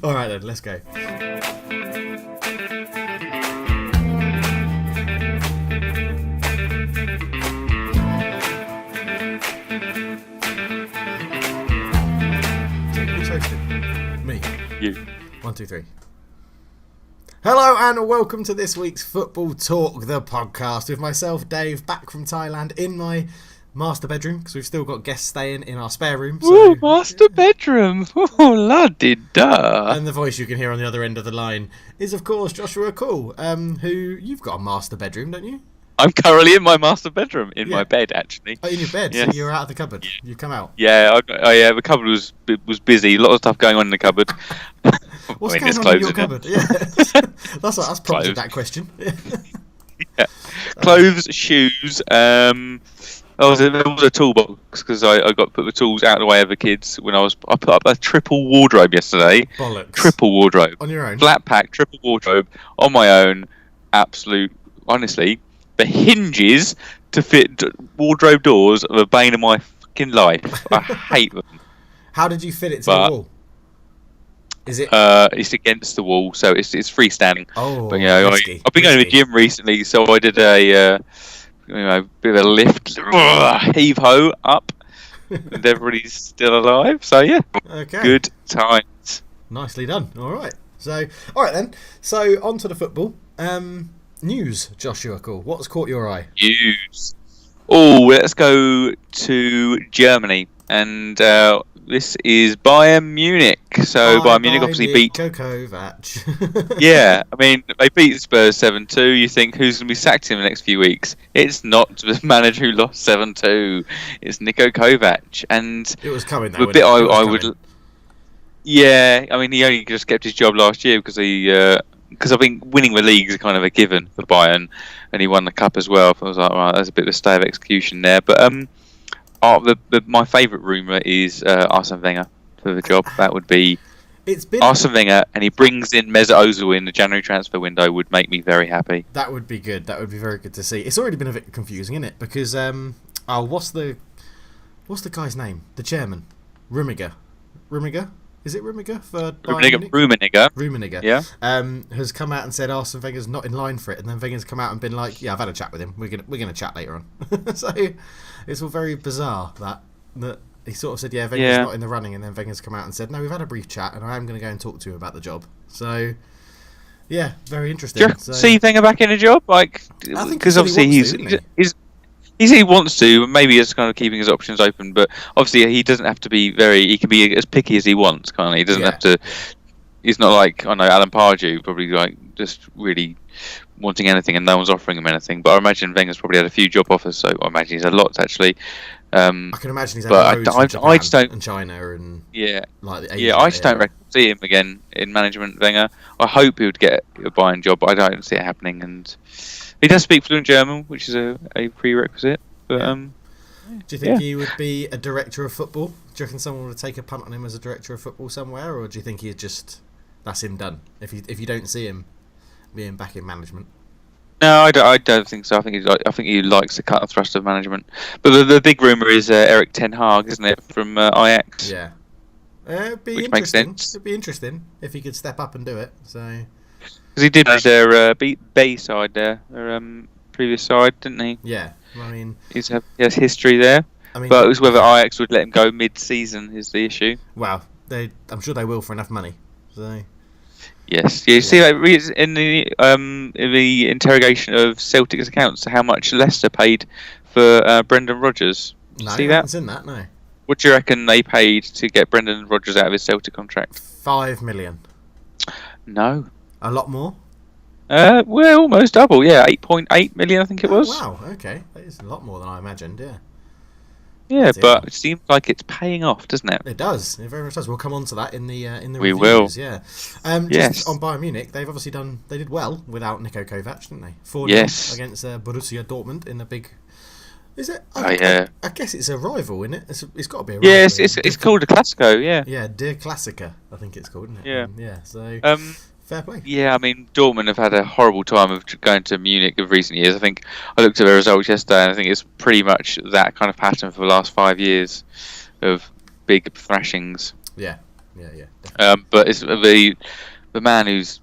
All right then, let's go. Who's hosting? Me. You. 1, 2, 3. Hello and welcome to this week's Football Talk, the podcast, with myself, Dave, back from Thailand in my master bedroom, because we've still got guests staying in our spare room. So, Ooh, master bedroom. Oh, la-di-da. And the voice you can hear on the other end of the line is, of course, Joshua Cool, who you've got a master bedroom, don't you? I'm currently in my master bedroom, in my bed, actually. Oh, in your bed? Yes. So you're out of the cupboard. You come out. Yeah, the cupboard was busy. A lot of stuff going on in the cupboard. What's I mean, going there's on in clothes your in cupboard? Yeah. That's prompted that question. Yeah. Clothes, shoes. There was a toolbox because I got to put the tools out of the way of the kids when I put up a triple wardrobe yesterday. Bollocks. Triple wardrobe. On your own? Flat pack, triple wardrobe on my own. Absolute, honestly, the hinges to fit wardrobe doors are the bane of my fucking life. I hate them. How did you fit it to the wall? Is it? It's against the wall, so it's freestanding. Oh, but yeah, risky, I've been going to the gym recently, so I did a bit of a lift, heave ho up, and everybody's still alive. So yeah, okay. Good times. Nicely done. All right. All right then. So on to the football. News, Joshua. Cool. What's caught your eye? News. Oh, let's go to Germany, and this is Bayern Munich. So Bayern Munich obviously beat Kovac. Yeah, I mean they beat Spurs 7-2. You think who's going to be sacked in the next few weeks? It's not the manager who lost 7-2. It's Niko Kovac, and it was coming. Though, the bit I would. Yeah, I mean he only just kept his job last year because I think winning the league is kind of a given for Bayern, and he won the cup as well. I was like, right, there's a bit of a stay of execution there. But my favourite rumour is Arsene Wenger for the job. That would be Arsene Wenger, and he brings in Mesut Ozil in the January transfer window. Would make me very happy. That would be good. That would be very good to see. It's already been a bit confusing, isn't it? Because what's the guy's name? The chairman, Rummenigge. Is it Rummenigge for Bayern Munich? Rummenigge. Yeah. Has come out and said Arsene Wenger's not in line for it, and then Wenger's come out and been like, "Yeah, I've had a chat with him. We're gonna chat later on." So it's all very bizarre that he sort of said, "Yeah, Wenger's not in the running," and then Wenger's come out and said, "No, we've had a brief chat, and I am going to go and talk to him about the job." So yeah, very interesting. Do you see Wenger back in a job? Like, because obviously he said he wants to, but maybe he's kind of keeping his options open. But obviously, he doesn't have to be he can be as picky as he wants, can't he? He doesn't have to. He's not like Alan Pardew, probably like just really wanting anything, and no one's offering him anything. But I imagine Wenger's probably had a few job offers, so I imagine he's had lots actually. I can imagine he's had loads from Japan I just don't, and China and like the I just don't see him again in management. Wenger. I hope he would get a Bayern job, but I don't see it happening. And he does speak fluent German, which is a prerequisite. But do you think he would be a director of football? Do you reckon someone would take a punt on him as a director of football somewhere, or do you think that's him done? If you don't see him being back in management. No, I don't think so. I think he likes the cut and thrust of management. But the big rumour is Eric Ten Hag, isn't it, from Ajax? Yeah. It'd be which interesting. Makes sense. It'd be interesting if he could step up and do it. So. Because he did their B side there, their previous side, didn't he? Yeah. I mean, he has history there. I mean, but it was whether Ajax would let him go mid-season is the issue. Well, I'm sure they will for enough money. So. Yes, you see, in the interrogation of Celtic's accounts, how much Leicester paid for Brendan Rodgers. No, see that? I haven't seen that. No. What do you reckon they paid to get Brendan Rodgers out of his Celtic contract? 5 million. No. A lot more. Well, almost double. Yeah, 8.8 million, I think it was. Wow. Okay, that is a lot more than I imagined. Yeah. Yeah, but it seems like it's paying off, doesn't it? It does. It very much does. We'll come on to that in the we reviews. Will. Yeah. Yes. Just on Bayern Munich, they've obviously they did well without Niko Kovac, didn't they? 4-0 against Borussia Dortmund in the big. Is it? I guess it's a rival, isn't it? It's got to be a rival. Yeah, it's called a Classico. Yeah. Yeah, Der Klassiker, I think it's called, isn't it? Yeah. Yeah. So. Fair play. Yeah, I mean, Dortmund have had a horrible time of going to Munich of recent years. I think I looked at their results yesterday, and I think it's pretty much that kind of pattern for the last 5 years of big thrashings. Yeah, But it's the man who's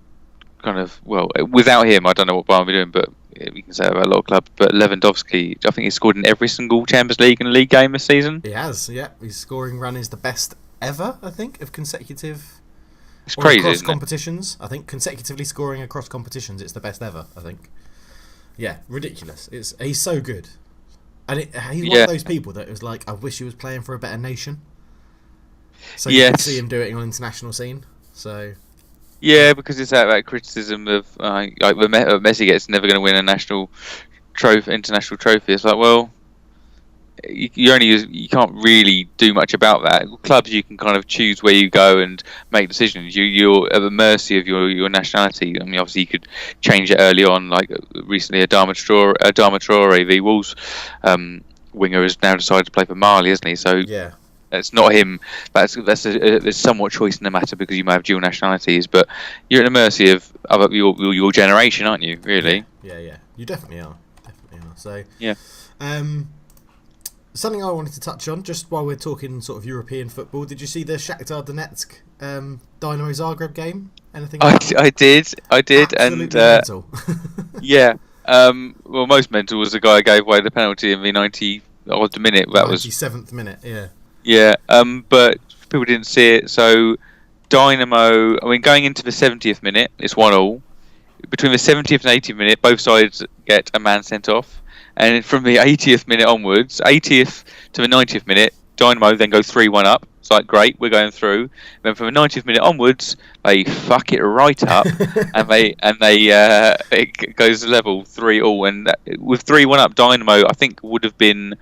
kind of, well, without him, I don't know what Bayern will be doing, but we can say about a lot of clubs. But Lewandowski, I think he's scored in every single Champions League and league game this season. He has, yeah. His scoring run is the best ever, I think, of consecutive. It's crazy, across isn't competitions. I think consecutively scoring across competitions, it's the best ever, I think. Yeah, ridiculous. He's so good. And he's one of those people that was like, I wish he was playing for a better nation. So you can see him do it on international scene. So yeah, because it's that criticism of like Messi gets never going to win a national international trophy. It's like, well, you can't really do much about that. Clubs, you can kind of choose where you go and make decisions. You're at the mercy of your nationality. I mean, obviously you could change it early on, like recently Adama Traore, the Wolves winger, has now decided to play for Mali, hasn't he? So yeah, it's not him. There's somewhat choice in the matter because you may have dual nationalities, but you're at the mercy of your generation, aren't you? Really? Yeah. You definitely are. So yeah. Something I wanted to touch on, just while we're talking sort of European football, did you see the Shakhtar Donetsk Dynamo Zagreb game? Anything? I did, absolutely and mental. yeah. Well, most mental was the guy who gave away the penalty in the 90-odd minute. That 97th minute, yeah. Yeah, but people didn't see it. So Dynamo, I mean, going into the 70th minute, it's 1-1. Between the 70th and 80th minute, both sides get a man sent off. And from the 80th minute onwards, 80th to the 90th minute, Dynamo then go 3-1 up. It's like, great, we're going through. And then from the 90th minute onwards, they fuck it right up, and it goes level 3-3. And with 3-1 up, Dynamo I think would have been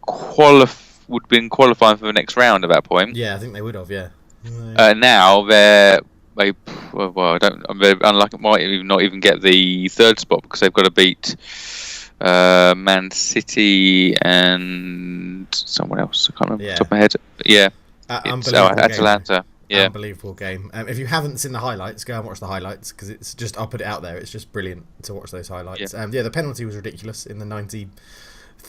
qualifying for the next round at that point. Yeah, I think they would have. Yeah. Now they're unlucky. Might not even get the third spot because they've got to beat Man City and someone else. I can't remember off the top of my head. Yeah, Atalanta. Yeah, unbelievable game. If you haven't seen the highlights, go and watch the highlights because it's just, I'll put it out there. It's just brilliant to watch those highlights. Yeah, the penalty was ridiculous in the 93rd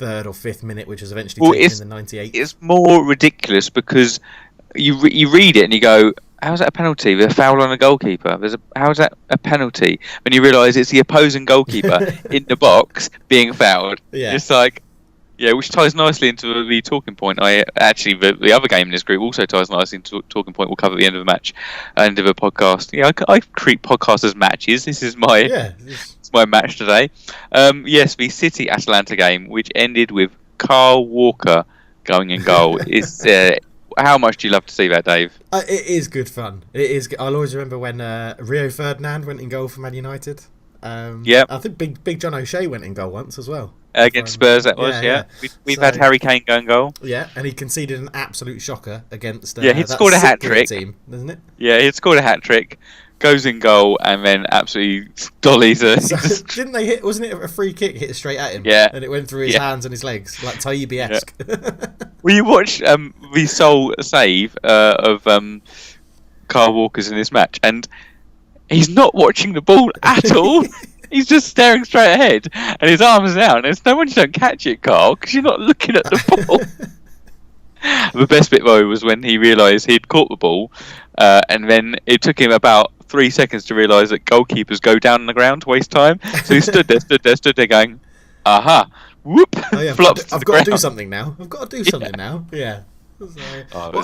or 5th minute, which was eventually taken in the 98th. It's more ridiculous because you read it and you go, how's that a penalty? With a foul on a goalkeeper. How's that a penalty? When you realise it's the opposing goalkeeper in the box being fouled. Yeah. It's like, yeah, which ties nicely into the talking point. The other game in this group also ties nicely into talking point. We'll cover at the end of the match, end of the podcast. Yeah, I treat podcasts as matches. This is it's my match today. Yes, the City Atalanta game, which ended with Carl Walker going in goal. It's how much do you love to see that, Dave? It is good fun. It is. I'll always remember when Rio Ferdinand went in goal for Man United. I think Big John O'Shea went in goal once as well. Against Spurs, that was, yeah. We've had Harry Kane go in goal. Yeah, and he conceded an absolute shocker against he'd scored a hat-trick. Team, doesn't it? Yeah, he'd scored a hat-trick, goes in goal, and then absolutely dollies it. So, didn't they hit, wasn't it a free kick hit straight at him? Yeah. And it went through his hands and his legs, like Taibbi-esque. Yeah. Will you watch the sole save of Carl Walker's in this match? And he's not watching the ball at all. He's just staring straight ahead, and his arms down. There's no wonder you don't catch it, Carl, because you're not looking at the ball. The best bit, though, was when he realised he'd caught the ball, and then it took him about 3 seconds to realise that goalkeepers go down on the ground to waste time. So he stood there going, aha, whoop, flops I've got to do something now. Yeah. So,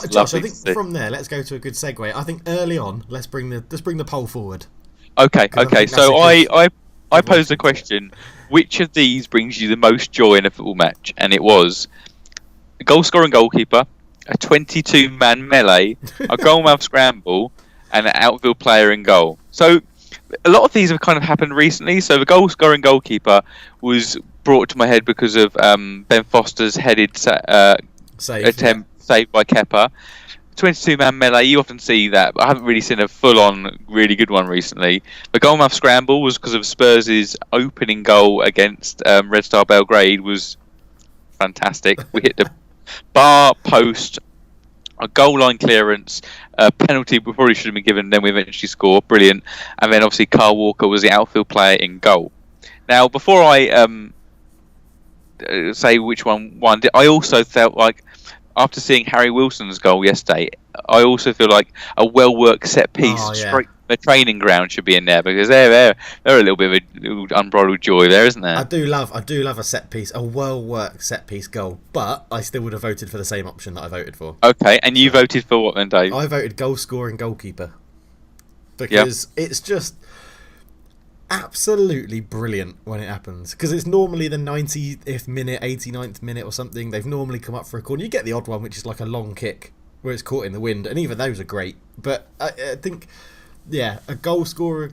Josh, I think from there, let's go to a good segue. I think early on, let's bring the poll forward. Okay. So I posed a question: which of these brings you the most joy in a football match? And it was a goal-scoring goalkeeper, a 22-man melee, a goal-mouth scramble, and an outfield player in goal. So a lot of these have kind of happened recently. So the goal-scoring goalkeeper was brought to my head because of Ben Foster's headed attempt saved by Kepa. 22-man melee, you often see that, but I haven't really seen a full-on really good one recently. The goalmouth scramble was because of Spurs' opening goal against Red Star Belgrade was fantastic. We hit the bar, post, a goal line clearance, a penalty we probably should have been given, then we eventually score, brilliant. And then obviously Carl Walker was the outfield player in goal. Now, before I say which one won, I also felt like after seeing Harry Wilson's goal yesterday, I also feel like a well-worked set piece straight from the training ground should be in there, because they're a little bit of a little unbridled joy there, isn't there? I do love a set piece, a well-worked set piece goal, but I still would have voted for the same option that I voted for. Okay, and you voted for what then, Dave? I voted goal scoring goalkeeper, because it's just absolutely brilliant when it happens, because it's normally the 90th minute, 89th minute or something. They've normally come up for a corner. You get the odd one, which is like a long kick where it's caught in the wind, and even those are great. But I think, a goal scorer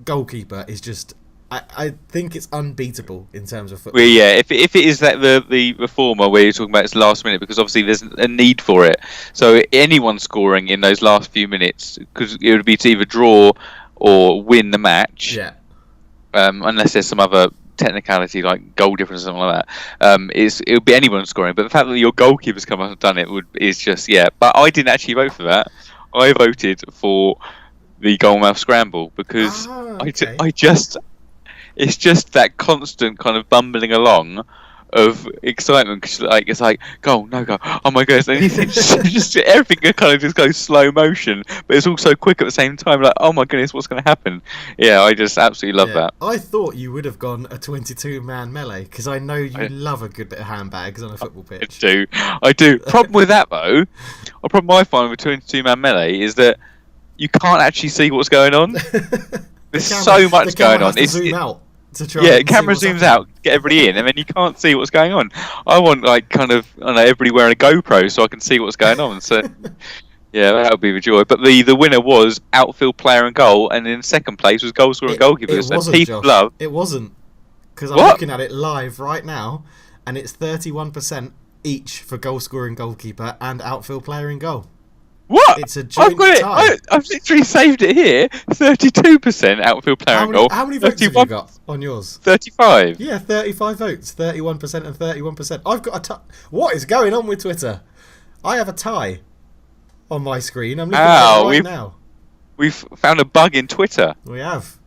goalkeeper is just, I think it's unbeatable in terms of football. Well, yeah, if it is that the reformer where you're talking about it's last minute, because obviously there's a need for it. So anyone scoring in those last few minutes, because it would be to either draw or win the match. Yeah. Unless there's some other technicality like goal difference or something like that, it would be anyone scoring. But the fact that your goalkeeper's come up and done it is just But I didn't actually vote for that. I voted for the goalmouth scramble, because it's just that constant kind of bumbling along of excitement, cause it's like goal, no goal, oh my goodness, and just everything kind of just goes slow motion, but it's also quick at the same time, like, oh my goodness, what's going to happen? I just absolutely love that. I thought you would have gone a 22-man melee, because I know you love a good bit of handbags on a football pitch. I do. Problem with that though, a problem I find with 22-man melee is that you can't actually see what's going on. There's so much going on. It's zoom out. Camera zooms out, get everybody in, and then you can't see what's going on. I want everybody wearing a GoPro so I can see what's going on. So that would be the joy. But the winner was outfield player and goal, and in second place was goal scorer and goalkeeper. It wasn't, Josh. It wasn't, because I'm looking at it live right now, and it's 31% each for goal scorer and goalkeeper and outfield player and goal. What? It's a joint tie. I've literally saved it here. 32% outfield player and goal. How many votes have you got on yours? 35. Yeah, 35 votes. 31% and 31%. I've got a tie. What is going on with Twitter? I have a tie on my screen. I'm looking at it right now. We've found a bug in Twitter. We have.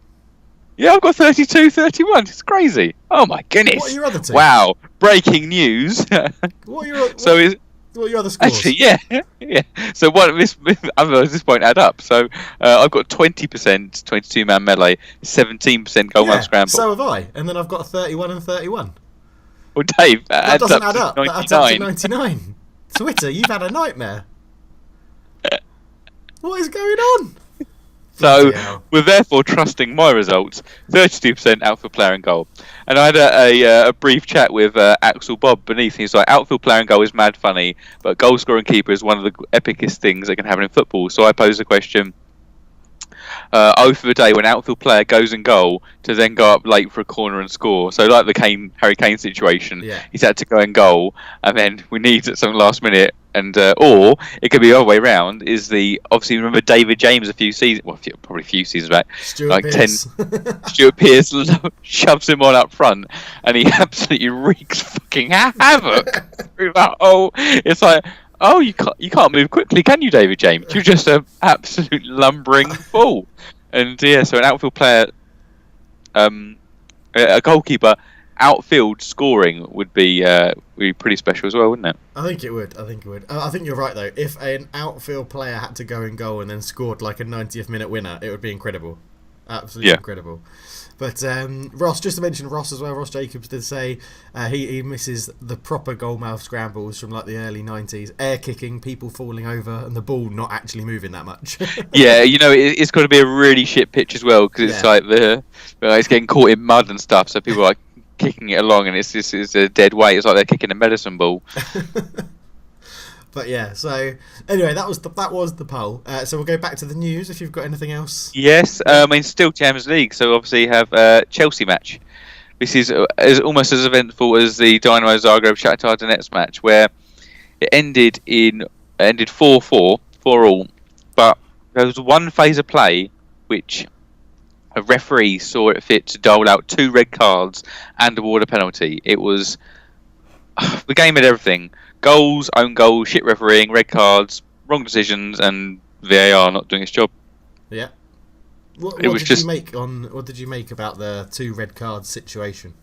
Yeah, I've got 32-31. It's crazy. Oh my goodness. What are your other two? Wow. Breaking news. What are your other scores? Actually, yeah. So this won't add up. So I've got 20% 22-man melee, 17% goalmouth scramble. So have I, and then I've got 31 and 31. Well, Dave, that doesn't add up. That adds up to 99. Twitter, you've had a nightmare. What is going on? So we're therefore trusting my results. 32% outfield player and goal. And I had a brief chat with Axel Bob beneath. He's like, outfield player and goal is mad funny, but goal scoring keeper is one of the epicest things that can happen in football. So I posed the question, for the day when outfield player goes in goal to then go up late for a corner and score. So like the Harry Kane situation, he's had to go in goal, and then we need at some last minute. And or it could be the other way around. Obviously remember David James probably a few seasons back, Stuart Pearce. Stuart Pearce shoves him on up front, and he absolutely wreaks fucking havoc through that. It's like, you can't move quickly, can you, David James? You're just an absolute lumbering fool. And so an outfield player, a goalkeeper. Outfield scoring would be pretty special as well, wouldn't it? I think it would. I think you're right, though. If an outfield player had to go in goal and then scored like a 90th minute winner, it would be incredible. Absolutely incredible. But Ross, just to mention Ross as well, Ross Jacobs did say he misses the proper goalmouth scrambles from like the early 90s, air kicking, people falling over, and the ball not actually moving that much. Yeah, it's got to be a really shit pitch as well, because it's like it's getting caught in mud and stuff, so people are like kicking it along, and it's a dead weight. It's like they're kicking a medicine ball. But so anyway, that was the poll. So we'll go back to the news if you've got anything else. Yes, still Champions League, so obviously have Chelsea match. This is almost as eventful as the Dynamo Zagreb Shakhtar Donetsk match, where it ended 4-4 for all, but there was one phase of play which a referee saw it fit to dole out 2 red cards and award a penalty. It was the game had everything: goals, own goals, shit refereeing, red cards, wrong decisions, and VAR not doing its job. Yeah. What did you make about the 2 red cards situation?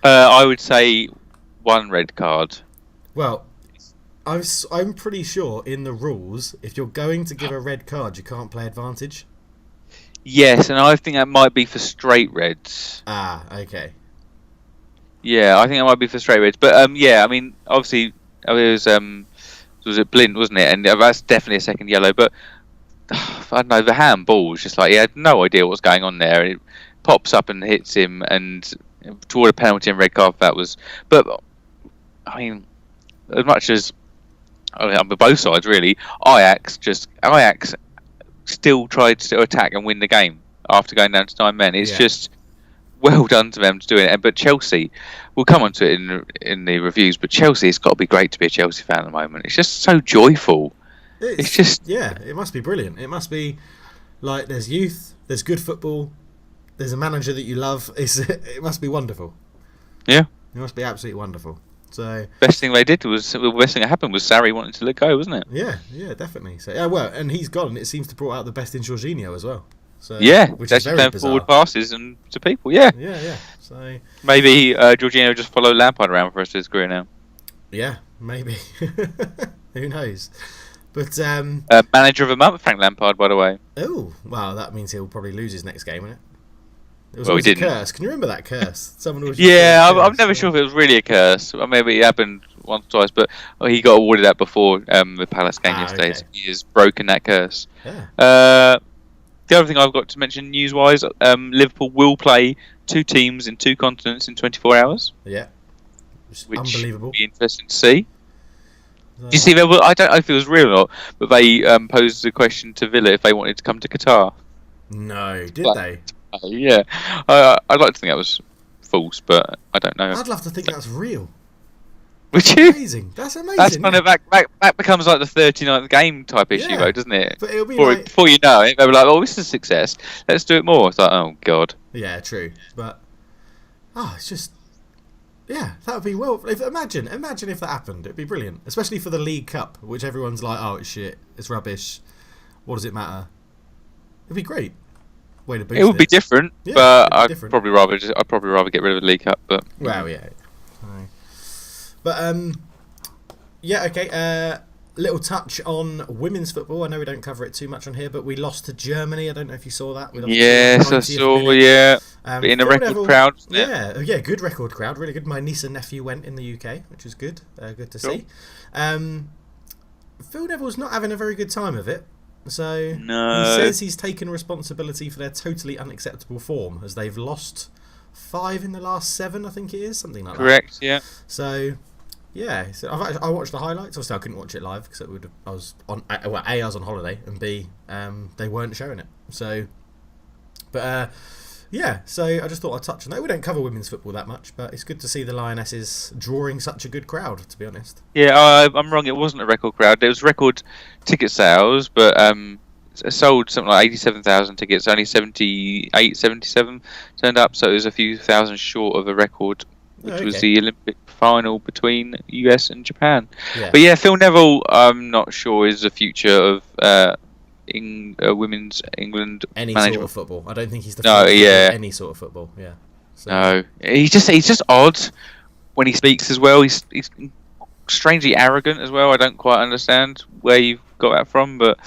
I would say 1 red card. Well, I'm pretty sure in the rules, if you're going to give a red card, you can't play advantage. Yes, and I think that might be for straight reds. Ah, okay. Yeah, I think that might be for straight reds. But yeah, I mean, obviously, was it Blint, wasn't it? And that's definitely a second yellow. But I don't know, the handball was just like he had no idea what's going on there. It pops up and hits him, and toward a penalty and red card. That was. But I mean, as much as on both sides, really, Ajax still tried to attack and win the game after going down to 9 men. It's just well done to them to do it. But Chelsea, we'll come on to it in the reviews, but Chelsea, it's got to be great to be a Chelsea fan at the moment. It's just so joyful. It's just... Yeah, it must be brilliant. It must be like there's youth, there's good football, there's a manager that you love. It must be wonderful. Yeah. It must be absolutely wonderful. So best thing they did was the best thing that happened was Sarri wanting to let go, wasn't it? Yeah, definitely. So well, and he's gone. It seems to brought out the best in Jorginho as well. So which is very bizarre. Forward passes and to people. Yeah. So maybe Jorginho just follow Lampard around for the rest of his career now. Yeah, maybe. Who knows? But manager of the month, Frank Lampard, by the way. Oh, well, that means he'll probably lose his next game, won't it? It was he didn't. A curse. Can you remember that curse? Someone was. I'm never sure if it was really a curse. Maybe it happened once or twice, but he got awarded that before the Palace game yesterday. Okay. So he has broken that curse. Yeah. The other thing I've got to mention news-wise, Liverpool will play 2 teams in 2 continents in 24 hours. Yeah. Which unbelievable. Will be interesting to see. Do you see? I don't know if it was real or not, but they posed a question to Villa if they wanted to come to Qatar. No, did they? Yeah, I'd like to think that was false, but I don't know. I'd love to think that's real. Would you? Amazing. That's amazing. That's kind of that becomes like the 39th game type issue, though, doesn't it? But it'll be before you know it, they were like, "Oh, this is a success. Let's do it more." It's like, "Oh God." Yeah, true. But it's just that would be imagine if that happened. It'd be brilliant, especially for the League Cup, which everyone's like, "Oh, it's shit. It's rubbish. What does it matter?" It'd be great. Way to boost it would be different, but I'd probably rather get rid of the League Cup. But well, yeah. But okay. Little touch on women's football. I know we don't cover it too much on here, but we lost to Germany. I don't know if you saw that. Yes, I saw. Yeah, in a record crowd. Yeah, good record crowd. Really good. My niece and nephew went in the UK, which was good. Good to see. Phil Neville's not having a very good time of it. So he says he's taken responsibility for their totally unacceptable form, as they've lost 5 in the last 7, I think it is, something like that. Correct. Yeah. So. Yeah, so I watched the highlights. Obviously, I couldn't watch it live because I was on holiday, and B, they weren't showing it. So, but so I just thought I'd touch on that. We don't cover women's football that much, but it's good to see the Lionesses drawing such a good crowd. To be honest. Yeah, I'm wrong. It wasn't a record crowd. It was record ticket sales, but sold something like 87,000 tickets. Only 77 turned up, so it was a few thousand short of a record, which was the Olympic final between US and Japan. Yeah. But yeah, Phil Neville, I'm not sure is the future of women's England any management. Sort of football. I don't think he's the future of any sort of football. Yeah. So. No, he's just odd when he speaks as well. He's strangely arrogant as well. I don't quite understand where you've got that from, but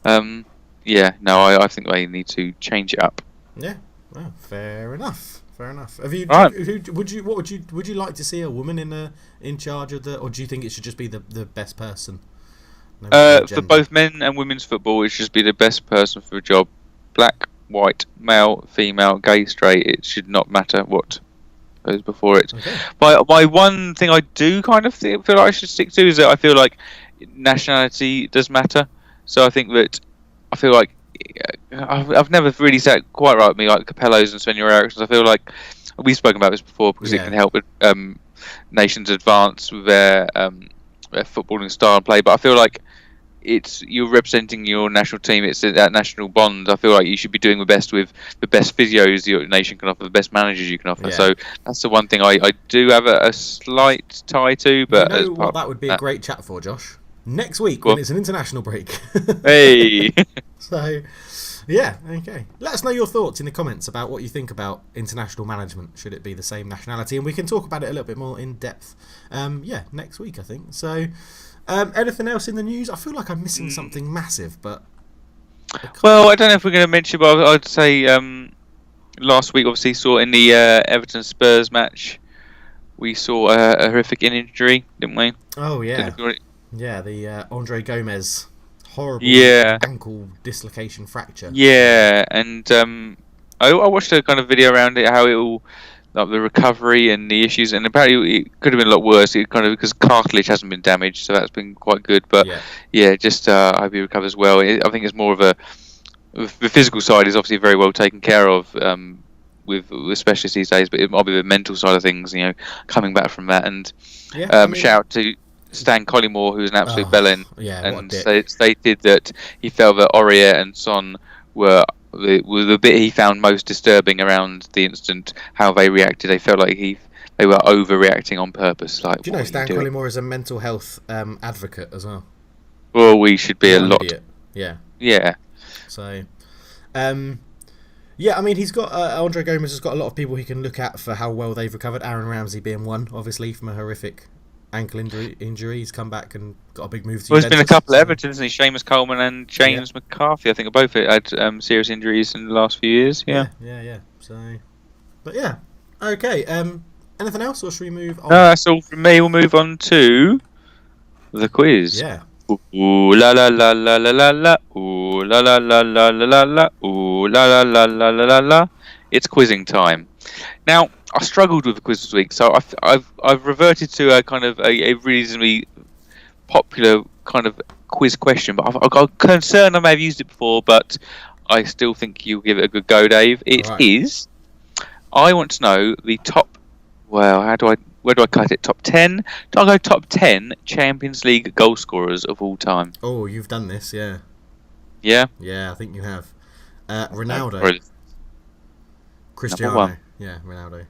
I think they need to change it up. Yeah. Well, fair enough. Have you? Right. Would you like to see a woman in charge of or do you think it should just be the best person? For both men and women's football, it should just be the best person for the job. Black, white, male, female, gay, straight. It should not matter what goes before it. Okay. My one thing I do kind of feel like I should stick to is that I feel like nationality does matter. So I feel like. I've never really sat quite right with me like Capello's and Sven Eriksson's. I feel like we've spoken about this before because it can help with nations advance with their footballing style and play. But I feel like you're representing your national team. It's that national bond. I feel like you should be doing the best with the best physios your nation can offer, the best managers you can offer. Yeah. So that's the one thing I do have a slight tie to. But that would be a great chat for, Josh. Next week when it's an international break. Hey. So, yeah, okay. Let us know your thoughts in the comments about what you think about international management. Should it be the same nationality? And we can talk about it a little bit more in depth. Next week, I think. So, Anything else in the news? I feel like I'm missing something massive, but... Well, I don't know if we're going to mention, but I'd say last week, obviously, saw in the Everton Spurs match, we saw a horrific injury, didn't we? Oh, yeah. Yeah, the Andre Gomez horrible ankle dislocation fracture. Yeah, and I watched a kind of video around it, how it all, like the recovery and the issues, and apparently it could have been a lot worse. It kind of because cartilage hasn't been damaged, so that's been quite good. But just I hope he recovers well. I think it's more of the physical side is obviously very well taken care of with specialists these days, but it might be the mental side of things. Coming back from that, and shout out to Stan Collymore, who's an absolute bellend, and stated that he felt that Aurier and Son were the bit he found most disturbing around the incident. How they reacted, they felt like they were overreacting on purpose. Like, do you know Stan Collymore is a mental health advocate as well? Well, we should be a lot. Idiot. Yeah. Yeah. So, I mean, he's got Andre Gomez has got a lot of people he can look at for how well they've recovered. Aaron Ramsey being one, obviously, from a horrific ankle injury. He's come back and got a big move to Well, there's been a couple of Everton, isn't he? Seamus Coleman and James McCarthy. I think both had serious injuries in the last few years. Yeah. So, but yeah. Okay. Anything else, or should we move on? No, that's all from me. We'll move on to the quiz. Yeah. Ooh la la la la la la la. Ooh la la la la la la la. Ooh la la la la la la la. It's quizzing time. Now, I struggled with the quiz this week, so I've reverted to a kind of a reasonably popular kind of quiz question, but I've got a concern I may have used it before, but I still think you'll give it a good go, Dave. It is. I want to know the top. Well, where do I cut it? Top 10? Do I go top 10 Champions League goal scorers of all time? Oh, you've done this, yeah. Yeah? Yeah, I think you have. Ronaldo. Cristiano. Yeah, Ronaldo.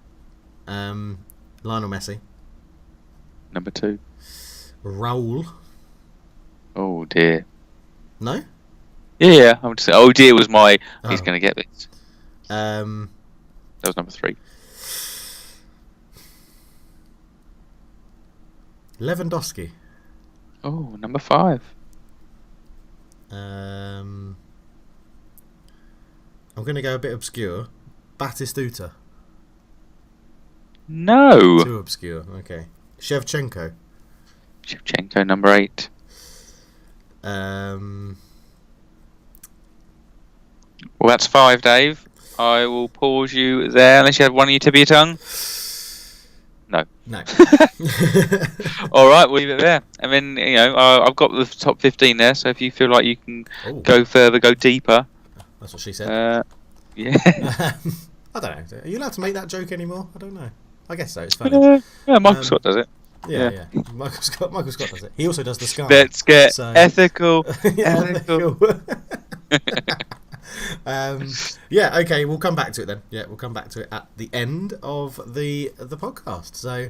Lionel Messi. Number 2. Raul. Oh dear. No? Yeah, I'm just saying. Oh dear was my. He's going to get this. That was number 3. Lewandowski. Oh, number 5. I'm going to go a bit obscure. Batistuta. No. Too obscure. Okay. Shevchenko. Shevchenko, number 8. Well, that's 5, Dave. I will pause you there, unless you have one of your tip of your tongue. No. All right, we'll leave it there. And then, I've got the top 15 there, so if you feel like you can go further, go deeper. That's what she said. Yeah. I don't know. Are you allowed to make that joke anymore? I don't know. I guess so. It's funny. Yeah, Michael Scott does it. Yeah. Michael Scott does it. He also does the Sky. Let's get ethical. Ethical. Okay, we'll come back to it then. Yeah, we'll come back to it at the end of the podcast. So,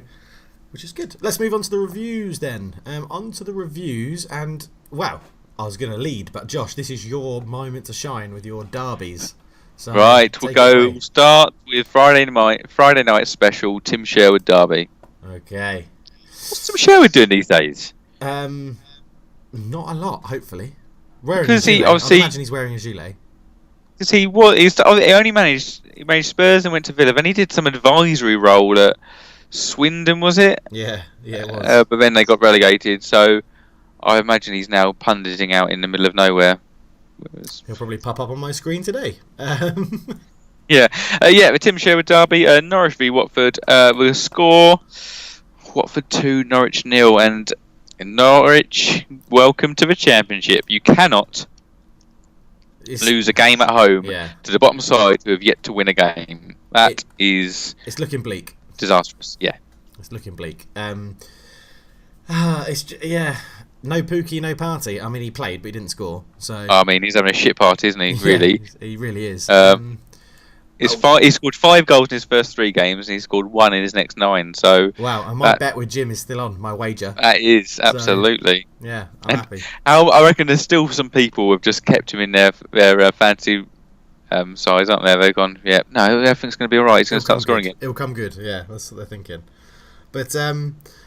which is good. Let's move on to the reviews then. On to the reviews, and wow, I was going to lead, but Josh, this is your moment to shine with your derbies. So, right, we'll start with Friday night special Tim Sherwood derby. Okay. What's Tim Sherwood doing these days? Not a lot, hopefully. Because I imagine he's wearing a gilet. Because he only managed Spurs and went to Villa. Then he did some advisory role at Swindon, was it? Yeah, it was. But then they got relegated, so I imagine he's now punditing out in the middle of nowhere. He'll probably pop up on my screen today. The Tim Sherwood derby, Norwich v Watford, with a score, Watford 2, Norwich 0, and Norwich, welcome to the Championship. You cannot lose a game at home to the bottom side who have yet to win a game. It's looking bleak. Disastrous. Yeah, it's looking bleak. No Pookie, no party. I mean, he played, but he didn't score. So I mean, he's having a shit party, isn't he? Really, he really is. He scored 5 goals in his first 3 games, and he scored 1 in his next 9. So wow, and my bet with Jim is still on. My wager. That is absolutely. So, yeah, I'm happy. I reckon there's still some people who have just kept him in their fancy size, aren't there? They've gone, everything's going to be all right. He's going to start scoring it. It'll come good. Yeah, that's what they're thinking. But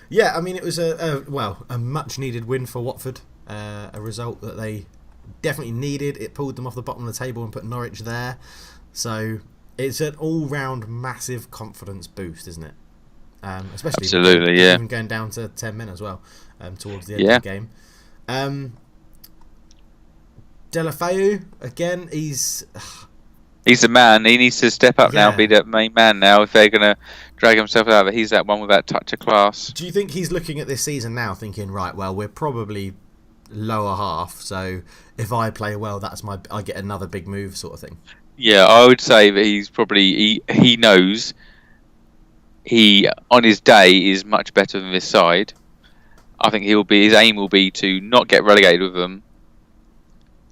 Yeah, I mean, it was a much needed win for Watford. A result that they definitely needed. It pulled them off the bottom of the table and put Norwich there. So it's an all-round massive confidence boost, isn't it? Especially Absolutely, yeah. Even going down to 10 men as well towards the end of the game. Delafeu, again, he's the man. He needs to step up now, be the main man now. If they're going to drag himself out, he's that one with that touch of class. Do you think he's looking at this season now thinking, right, well, we're probably lower half, so if I play well, I get another big move sort of thing? Yeah, I would say that he's probably... He knows he, on his day, is much better than this side. I think his aim will be to not get relegated with them.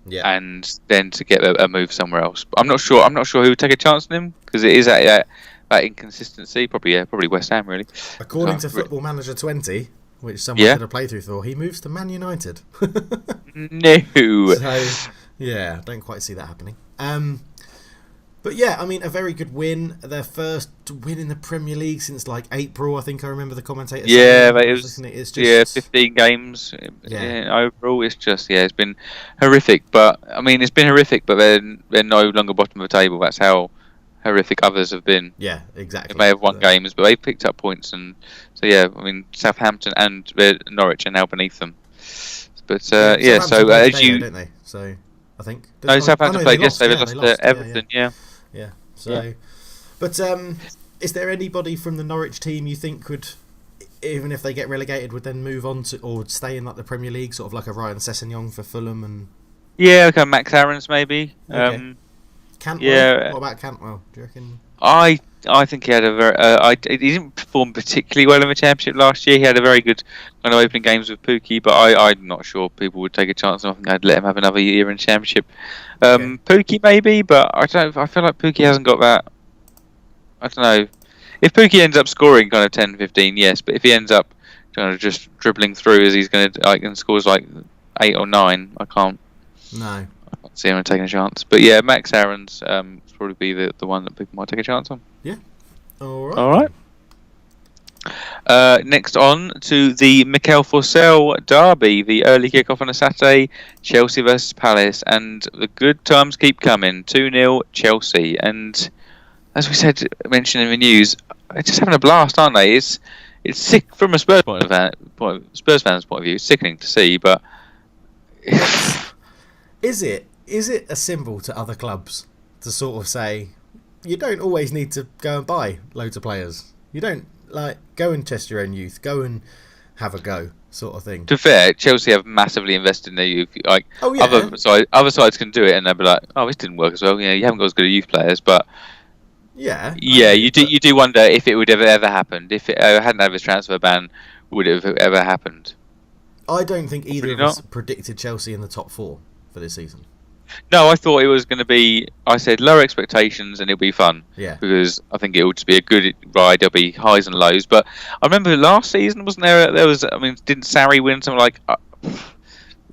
Yeah. And then to get a move somewhere else. But I'm not sure who would take a chance on him, because it is that inconsistency. Probably West Ham, really. According to Football Manager 20, which someone did a playthrough for, he moves to Man United. No. So, yeah, don't quite see that happening. But yeah, I mean, a very good win. Their first win in the Premier League since like April, I think I remember the commentator saying. Yeah, but it's just 15 games overall. It's just, it's been horrific. But, I mean, it's been horrific, but they're no longer bottom of the table. That's how horrific others have been. Yeah, exactly. They may have won games, but they've picked up points. And so, yeah, I mean, Southampton and Norwich are now beneath them. But, so as you... don't they? So, I think. No, Southampton played yesterday. They lost to Everton, Yeah. So, but is there anybody from the Norwich team you think could, even if they get relegated, would then move on to or stay in like the Premier League, sort of like a Ryan Sessegnon for Fulham and? Yeah, okay, Max Aarons maybe. Okay. Cantwell. Yeah. What about Cantwell? Do you reckon? I think he had a very. He didn't perform particularly well in the Championship last year. He had a very good kind of opening games with Pookie, but I'm not sure people would take a chance. I think I'd let him have another year in Championship. Pookie maybe, but I feel like Pookie hasn't got that. I don't know. If Pookie ends up scoring kind of 10, 15, yes, but if he ends up kind of just dribbling through as he's going to and scores like 8 or 9, I can't. No. I can't see him taking a chance. But yeah, Max Aarons would probably be the one that people might take a chance on. Yeah. All right. Next on to the Mikel Forsell derby, the early kick-off on a Saturday, Chelsea versus Palace, and the good times keep coming. 2-0 Chelsea, and as we mentioned in the news, they're just having a blast, aren't they? It's sick from a Spurs Spurs fans' point of view. It's sickening to see, but is it a symbol to other clubs to sort of say you don't always need to go and buy loads of players? You don't go and test your own youth, go and have a go, sort of thing. To be fair, Chelsea have massively invested in their youth. Other sides can do it, and they'll be like, "Oh, this didn't work as well." You haven't got as good youth players, but you do wonder if it would have ever happened if it hadn't had this transfer ban. Would it have ever happened? I don't think either of us predicted Chelsea in the top 4 for this season. No, I thought it was going to be. I said lower expectations and it'll be fun. Yeah. Because I think it would just be a good ride. There'll be highs and lows. But I remember last season, wasn't there? There was. I mean, didn't Sarri win something like?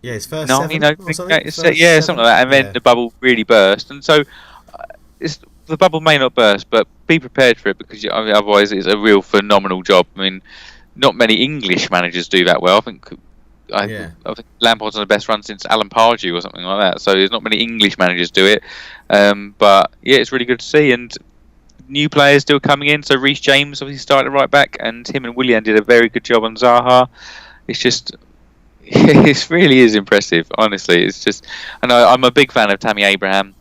His first 9, something like that, and then the bubble really burst. And so, the bubble may not burst, but be prepared for it because otherwise it's a real phenomenal job. I mean, not many English managers do that well. I think Lampard's on the best run since Alan Pardew or something like that. So there's not many English managers do it. But yeah, it's really good to see. And new players still coming in. So Reece James obviously started right back, and him and Willian did a very good job on Zaha. It's just, it really is impressive. Honestly, it's just. And I'm a big fan of Tammy Abraham.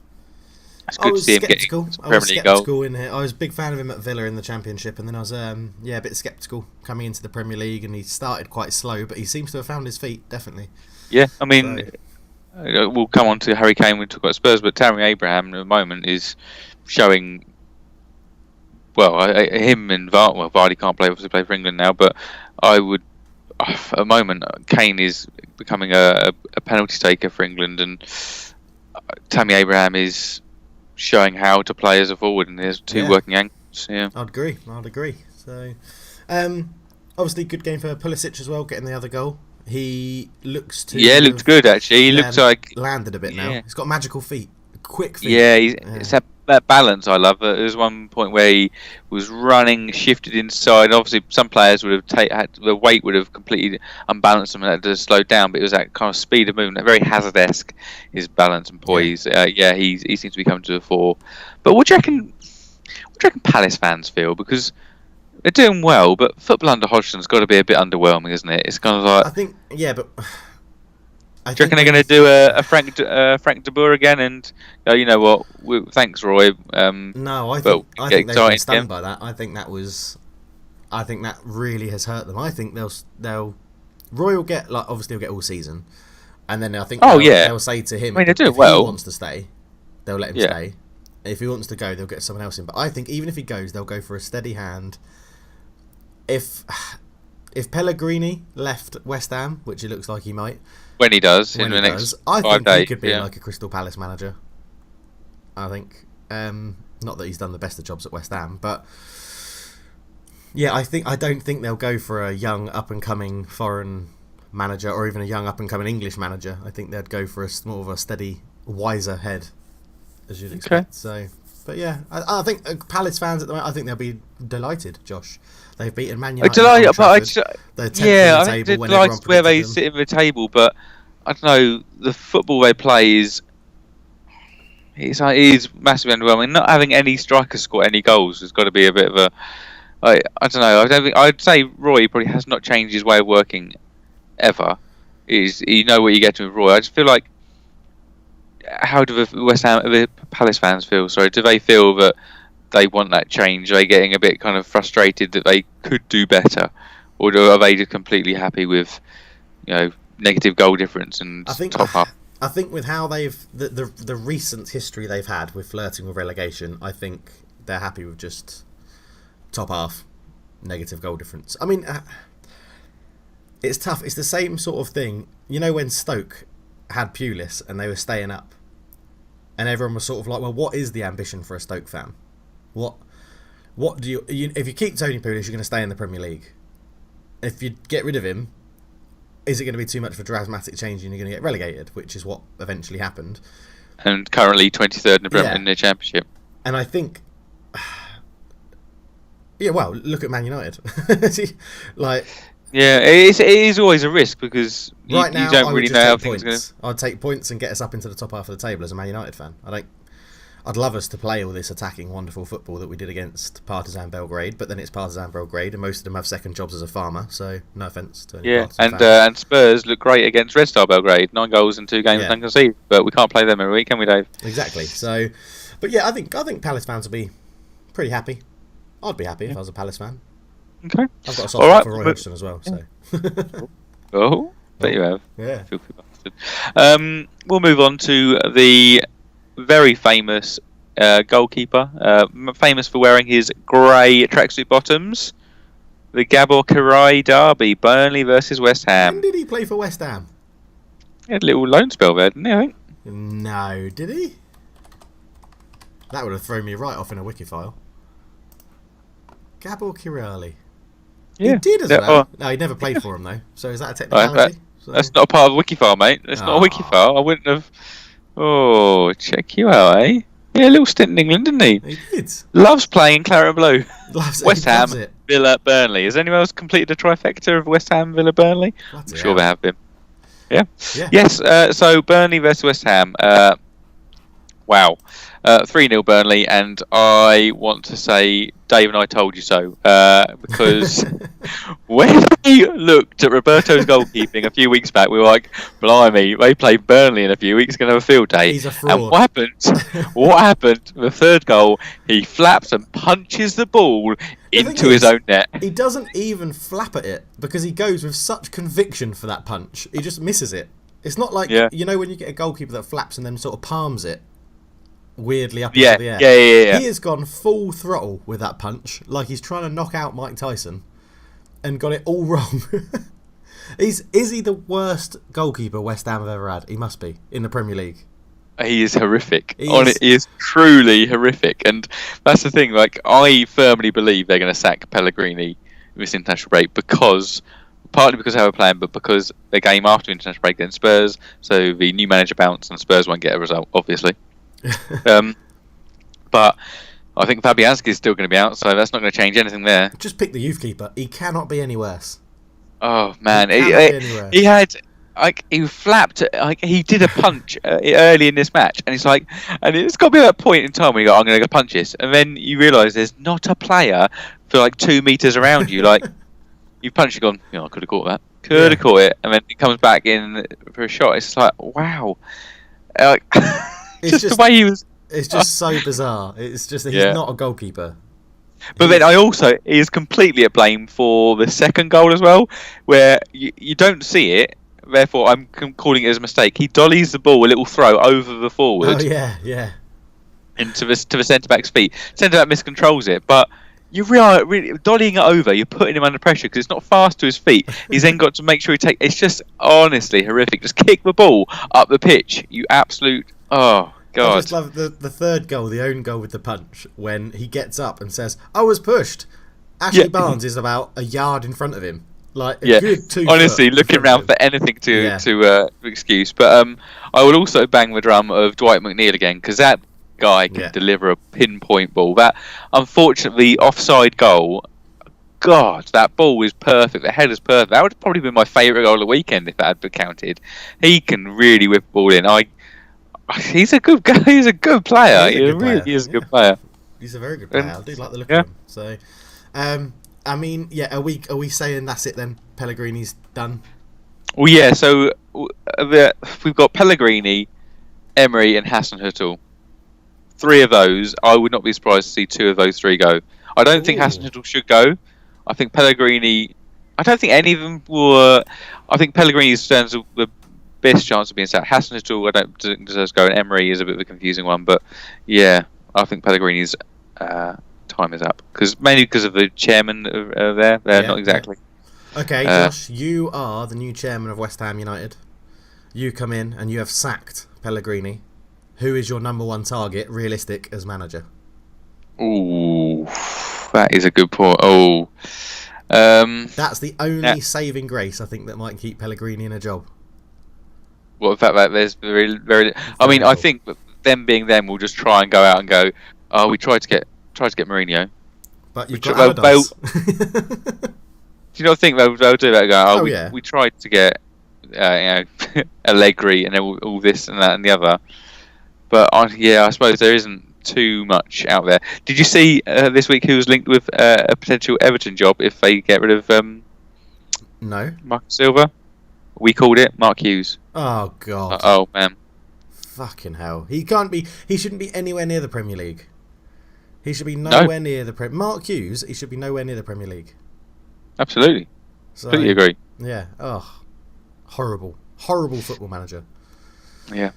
It's good to see him getting Premier League goal. In here. I was a big fan of him at Villa in the Championship, and then I was a bit sceptical coming into the Premier League, and he started quite slow, but he seems to have found his feet, definitely. Yeah, I mean, we'll come on to Harry Kane when we talk about Spurs, but Tammy Abraham at the moment is showing, him and Vardy can't play for England now, but I would, at the moment, Kane is becoming a penalty taker for England, and Tammy Abraham is showing how to play as a forward, and there's two working angles. Yeah, I'd agree. So, obviously, good game for Pulisic as well, getting the other goal. He looks looked good actually. He looks like landed a bit now. He's got magical feet, quick feet. It's that that balance I love. There was one point where he was running, shifted inside. Obviously, some players would have had the weight would have completely unbalanced them and had to slow down. But it was that kind of speed of movement, very Hazard-esque, his balance and poise. He seems to be coming to the fore. But what do you reckon? What do you reckon Palace fans feel? Because they're doing well, but football under Hodgson's got to be a bit underwhelming, isn't it? It's kind of like I think, yeah, but do you reckon they're going to do a Frank de Boer again? And you know what? Thanks, Roy. No, I think they've been stunned by that. I think that really has hurt them. I think they'll Roy will get obviously he'll get all season, and then I think they'll say to him, they're doing if well. He wants to stay, they'll let him stay. If he wants to go, they'll get someone else in. But I think even if he goes, they'll go for a steady hand. If Pellegrini left West Ham, which it looks like he might, when he does, in the next 5 days, I think he could be like a Crystal Palace manager. I think, not that he's done the best of jobs at West Ham, but yeah, I don't think they'll go for a young up and coming foreign manager or even a young up and coming English manager. I think they'd go for more of a steady, wiser head, as you'd expect. So. But yeah, I think Palace fans at the moment, I think they'll be delighted, Josh. They've beaten Man United. I think they're delighted where they sit in the table, but I don't know, the football they play is massively underwhelming. Not having any strikers score any goals has got to be a bit of a... I don't know, I'd say Roy probably has not changed his way of working ever. You know what you get to with Roy. I just feel like, how do the Palace fans feel? Sorry, do they feel that they want that change? Are they getting a bit kind of frustrated that they could do better, or are they just completely happy with, negative goal difference and top half? I think with how they've the recent history they've had with flirting with relegation, I think they're happy with just top half negative goal difference. I mean, it's tough. It's the same sort of thing. You know when Stoke had Pulis and they were staying up, and everyone was sort of like, well, what is the ambition for a Stoke fan? What do you if you keep Tony Pulis, you're going to stay in the Premier League. If you get rid of him, is it going to be too much of a dramatic change and you're going to get relegated, which is what eventually happened. And currently 23rd in the Championship. And I think, well, look at Man United. Yeah, it is always a risk because you don't really know how things are going to... I'd take points and get us up into the top half of the table as a Man United fan. I'd love us to play all this attacking, wonderful football that we did against Partizan Belgrade, but then it's Partizan Belgrade, and most of them have second jobs as a farmer, so no offence to any Partizan fans. And Spurs look great against Red Star Belgrade, 9 goals in 2 games unconceded, but we can't play them every week, can we, Dave? Exactly. So, but yeah, I think Palace fans will be pretty happy. I'd be happy if I was a Palace fan. Okay. I've got a soft spot for Roy Hodgson as well, so. Bet you have. Yeah. Filthy bastard. We'll move on to the very famous goalkeeper, famous for wearing his grey tracksuit bottoms. The Gabor Kirai derby, Burnley versus West Ham. When did he play for West Ham? He had a little loan spell there, didn't he, I think? No, did he? That would have thrown me right off in a Wikifile. Gabor Kirai. Yeah. He did as well. No, he never played for him though. So is that a technicality? That's not a part of Wikifile, mate. That's not a Wikifile. I wouldn't have... Oh, check you out, eh? Yeah, a little stint in England, didn't he? He did. Loves playing claret and blue. West Ham, Villa, Burnley. Has anyone else completed a trifecta of West Ham, Villa, Burnley? I'm sure they have been. Yeah? Yes, so Burnley versus West Ham. Wow. 3-0 Burnley, and I want to say, Dave and I told you so, because when we looked at Roberto's goalkeeping a few weeks back, we were like, blimey, they play Burnley in a few weeks, going to have a field day. He's a fraud. And what happened? The third goal, he flaps and punches the ball into his own net. He doesn't even flap at it, because he goes with such conviction for that punch. He just misses it. It's not like, you know when you get a goalkeeper that flaps and then sort of palms it weirdly up into the air. Yeah. He has gone full throttle with that punch, like he's trying to knock out Mike Tyson, and got it all wrong. Is he the worst goalkeeper West Ham have ever had? He must be in the Premier League. He is horrific. He is truly horrific, and that's the thing. Like, I firmly believe they're going to sack Pellegrini this international break partly because how we're playing, but because the game after international break against Spurs, so the new manager bounced and Spurs won't get a result, obviously. But I think Fabianski is still going to be out, so that's not going to change anything there. Just pick the youth keeper. He cannot be any worse. Oh man, He had he flapped, he did a punch early in this match, and and it's got to be that point in time where you go, I'm going to go punch this, and then you realise there's not a player for like 2 meters around you. Like you punch, you've gone, I could have caught that, could have caught it, and then it comes back in for a shot. It's like, wow, just the way he was. It's just so bizarre. It's just that he's not a goalkeeper. But then he is completely at blame for the second goal as well, where you don't see it. Therefore, I'm calling it as a mistake. He dollies the ball, a little throw over the forward. Oh yeah. Into the centre back's feet. Centre back miscontrols it, but you really dollying it over. You're putting him under pressure because it's not fast to his feet. He's then got to make sure he takes. It's just honestly horrific. Just kick the ball up the pitch. You absolute. Oh God. I just love the third goal, the own goal with the punch, when he gets up and says, "I was pushed." Ashley Barnes is about a yard in front of him. Like a good 2 honestly, looking around for anything to excuse. But I would also bang the drum of Dwight McNeil again, because that guy can deliver a pinpoint ball. That unfortunately offside goal. God, that ball was perfect. The header's perfect. That would have probably been my favourite goal of the weekend if that had been counted. He can really whip the ball in. He's a good guy. He's a good player. He really is a good player. He's a very good player. I do like the look of him. So, I mean, are we saying that's it then? Pellegrini's done. Well, yeah. So we've got Pellegrini, Emery, and Hasenhüttl. 3 of those. I would not be surprised to see 2 of those 3 go. I don't think Hasenhüttl should go. I think Pellegrini. I don't think any of them were. I think Pellegrini stands the best chance of being sacked. Hasenhüttl, I don't think deserves to go, and Emery is a bit of a confusing one. But yeah, I think Pellegrini's time is up mainly because of the chairman there. Not exactly. Yeah. Okay, Josh, you are the new chairman of West Ham United. You come in and you have sacked Pellegrini. Who is your number 1 target, realistic, as manager? Ooh, that is a good point. That's the only saving grace I think that might keep Pellegrini in a job. Well, in fact, there's very. I mean, I think them being them will just try and go out and go. Oh, we tried to get Mourinho, but you've got Allardyce. Do you not think they'll do that? Go, we tried to get Allegri and all this and that and the other. But I suppose there isn't too much out there. Did you see this week who was linked with a potential Everton job if they get rid of No. Mark Silva? We called it Mark Hughes. Oh God. Oh man. Fucking hell. He shouldn't be anywhere near the Premier League. He should be nowhere near the Mark Hughes, he should be nowhere near the Premier League. Absolutely. Completely agree. Yeah. Oh. Horrible. Horrible football manager. Yeah.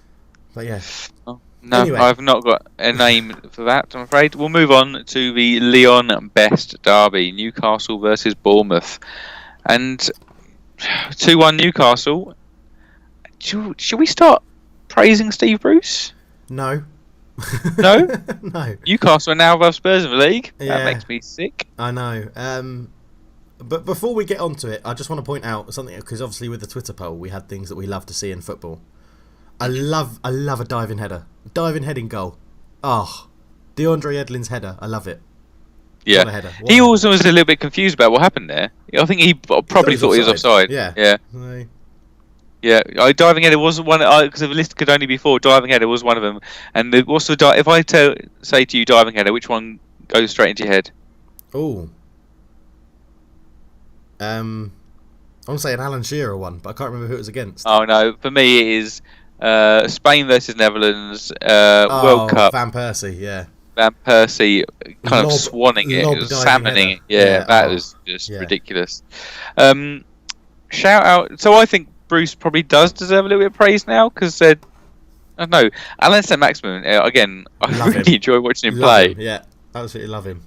But yeah. Oh, no, anyway. I've not got a name for that, I'm afraid. We'll move on to the Leon Best derby, Newcastle versus Bournemouth. And 2-1 Newcastle. Should we start praising Steve Bruce? No. No? No. Newcastle are now above Spurs in the league. Yeah. That makes me sick. I know. But before we get onto it, I just want to point out something, because obviously with the Twitter poll, we had things that we love to see in football. I love a diving header. Diving heading goal. Oh, DeAndre Edlin's header. I love it. Yeah. What a header. He also was a little bit confused about what happened there. I think he probably thought he was offside. Yeah. Yeah. Yeah, diving header was one, because the list could only be 4. Diving header was one of them. And what's the if I say to you diving header, which one goes straight into your head? Oh. I want to say an Alan Shearer one, but I can't remember who it was against. Oh no, for me it is Spain versus Netherlands World Cup. Van Persie, yeah. Van Persie kind of swanning it, salmoning it. Yeah, that was just ridiculous. Shout out. So I think Bruce probably does deserve a little bit of praise now, because I don't know, Alan Saint-Maximin, again, I really enjoy watching him play. Yeah, absolutely love him.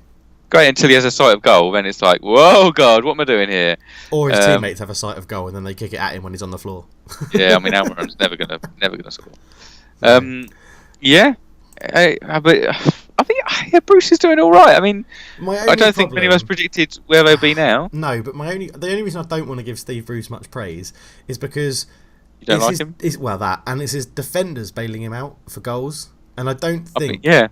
Great until he has a sight of goal, then it's like, whoa, God, what am I doing here? Or his teammates have a sight of goal and then they kick it at him when he's on the floor. Yeah, I mean, Almiron's never gonna score. Yeah, but I think Bruce is doing all right. I mean, I don't think many of us predicted where they'll be now. No, but the only reason I don't want to give Steve Bruce much praise is because you don't like him. Well, that, and it's his defenders bailing him out for goals. And I don't think you're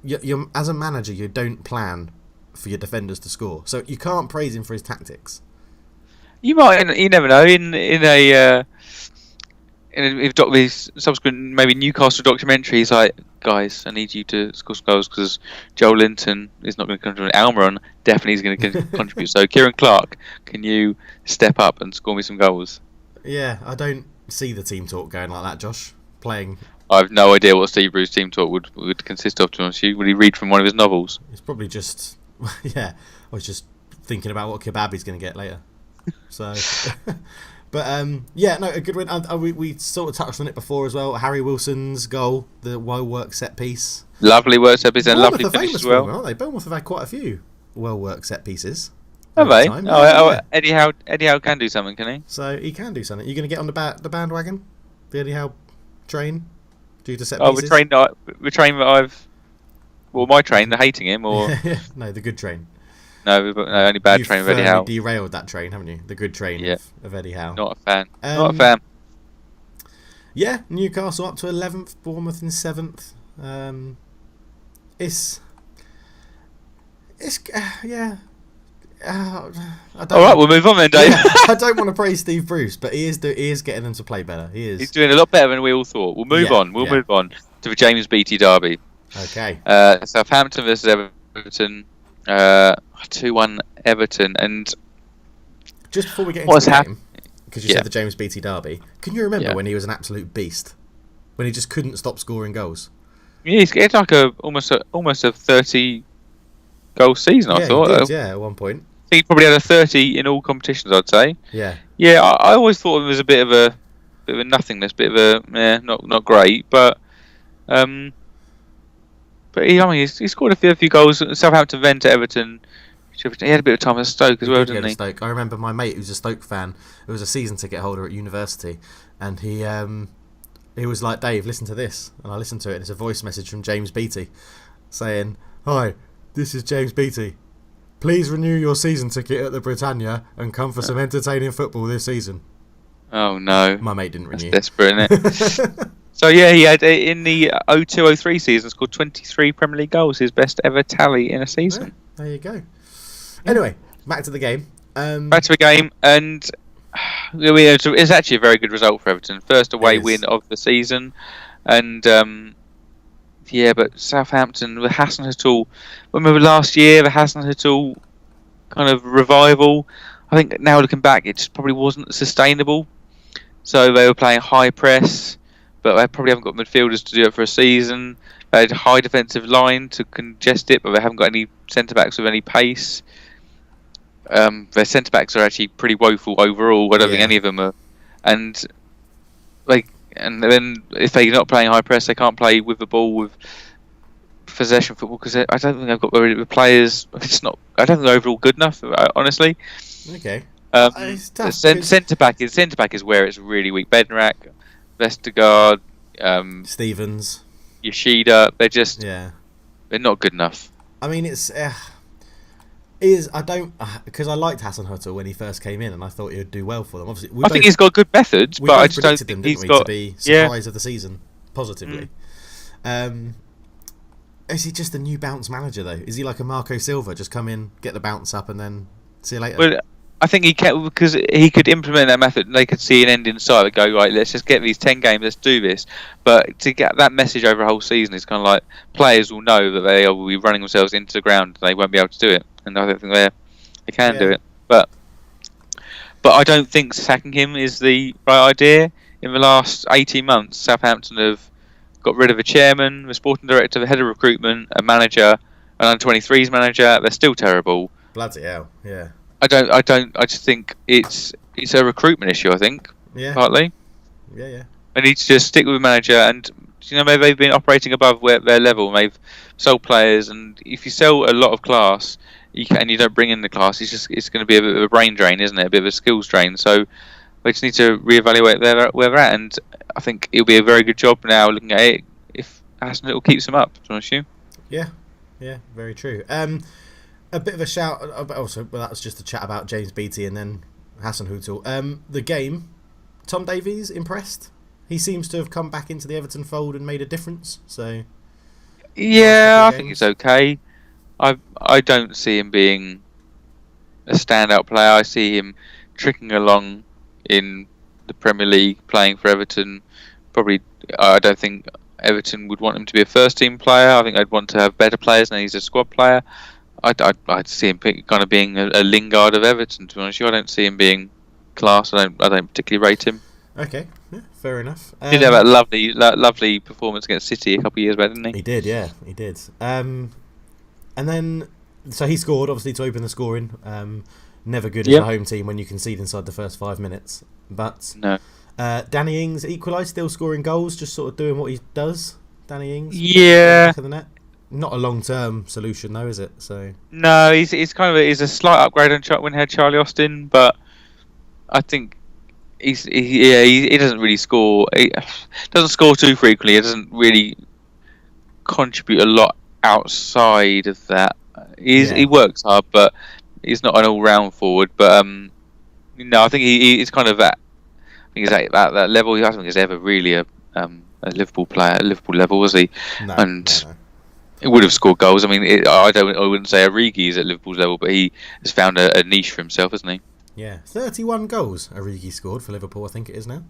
as a manager you don't plan for your defenders to score, so you can't praise him for his tactics. You might, you never know. These subsequent maybe Newcastle documentary, he's like, guys, I need you to score some goals because Joel Linton is not going to contribute. Almiron definitely is going to contribute. So Kieran Clark, can you step up and score me some goals? Yeah, I don't see the team talk going like that, Josh. Playing. I have no idea what Steve Bruce's team talk would consist of. To be honest with you, would he read from one of his novels? It's probably just, I was just thinking about what kebab he's going to get later. So, but a good win. We sort of touched on it before as well. Harry Wilson's goal, the well-worked set piece. Lovely work set piece and lovely finish as well. Aren't they? Bournemouth have had quite a few well-worked set pieces. Have they? Eddie Howe can do something, can he? So he can do something. You're going to get on the bandwagon, the Eddie Howe train, due to set pieces. The train that I've. Well, my train, they're hating him, or no, the good train. No, only bad train of Eddie Howe. You've derailed that train, haven't you? The good train of Eddie Howe. Not a fan. Not a fan. Yeah, Newcastle up to 11th, Bournemouth in 7th. All right, we'll move on then, Dave. I don't want to praise Steve Bruce, but he is getting them to play better. He is. He's doing a lot better than we all thought. We'll move on. We'll move on to the James Beattie derby. Okay. Southampton versus Everton. 2-1 Everton. And just before we get into the game, because you said the James Beattie derby, can you remember when he was an absolute beast? When he just couldn't stop scoring goals? Yeah, he's getting like almost a 30 goal season. I thought. At one point. I think he probably had a 30 in all competitions, I'd say. Yeah. Yeah, I always thought it was a bit of a nothingness, not great, but he scored a few goals. Southampton then to Everton. He had a bit of time at Stoke as well, didn't he? Stoke. I remember my mate who's a Stoke fan, who was a season ticket holder at university, and he was like, Dave, listen to this. And I listened to it, and it's a voice message from James Beattie saying, "Hi, this is James Beattie. Please renew your season ticket at the Britannia and come for some entertaining football this season." Oh no. My mate didn't renew. That's desperate, isn't it? So he had in the 02-03 season scored 23 Premier League goals, his best ever tally in a season. Yeah, there you go. Anyway, back to the game. And it's actually a very good result for Everton. First away win of the season, and but Southampton with Hasenhüttl. Remember last year the Hasenhüttl kind of revival. I think now looking back, it just probably wasn't sustainable. So they were playing high press, but they probably haven't got midfielders to do it for a season. They had a high defensive line to congest it, but they haven't got any centre backs with any pace. Their centre backs are actually pretty woeful overall. I don't think any of them are, and then if they're not playing high press, they can't play with the ball with possession football because I don't think they've got the players. It's not. I don't think they're overall good enough, honestly. Okay. Centre back is where it's really weak. Bednarak, Vestergaard, Stevens, Yoshida. They're not good enough. I mean, because I liked Hasenhüttl when he first came in, and I thought he would do well for them. Obviously, I think he's got good methods, but I just don't think he's got to be surprise of the season positively. Is he just a new bounce manager though? Is he like a Marco Silva, just come in, get the bounce up, and then see you later? Well, I think he can, because he could implement that method. They could see an end in sight. They go, right, let's just get these 10 games, let's do this. But to get that message over a whole season is kind of like players will know that they will be running themselves into the ground. They won't be able to do it, and I don't think they can do it. But I don't think sacking him is the right idea. In the last 18 months, Southampton have got rid of a chairman, the sporting director, the head of recruitment, a manager, an under-23s manager. They're still terrible. Bloody hell, yeah. I just think it's a recruitment issue. I think partly. Yeah. They need to just stick with the manager, and maybe they've been operating above their level. And they've sold players, and if you sell a lot of class, you don't bring in the class. It's going to be a bit of a brain drain, isn't it? A bit of a skills drain. So they just need to reevaluate where they're at, and I think it'll be a very good job now looking at it if Hasenhüttl keeps them up. To be honest with you. Yeah, very true. A bit of a shout. Also, that was just a chat about James Beattie and then Hasenhüttl. The game, Tom Davies impressed. He seems to have come back into the Everton fold and made a difference. So Yeah, I think it's okay. I don't see him being a standout player. I see him tricking along in the Premier League, playing for Everton. Probably, I don't think Everton would want him to be a first-team player. I think they'd want to have better players, and he's a squad player. I'd see him kind of being a Lingard of Everton. To be honest, with you. I don't see him being class. I don't particularly rate him. Okay, yeah, fair enough. He did have that lovely performance against City a couple of years back, didn't he? He did, yeah, he did. And then, so he scored, obviously, to open the scoring. Never good as a home team when you concede inside the first 5 minutes. But no. Danny Ings equalised, still scoring goals, just sort of doing what he does. Danny Ings, yeah. Back of the net. Not a long-term solution, though, is it? So no, he's a slight upgrade on when he had Charlie Austin, but I think he doesn't really score. He doesn't score too frequently. He doesn't really contribute a lot outside of that. He works hard, but he's not an all-round forward. But no, I think he's kind of at. I think he's at that level. I don't think he's ever really a Liverpool player at Liverpool level, was he? No. He would have scored goals. I mean, I wouldn't say Origi is at Liverpool's level, but he has found a niche for himself, hasn't he? Yeah, 31 goals Origi scored for Liverpool. I think it is now.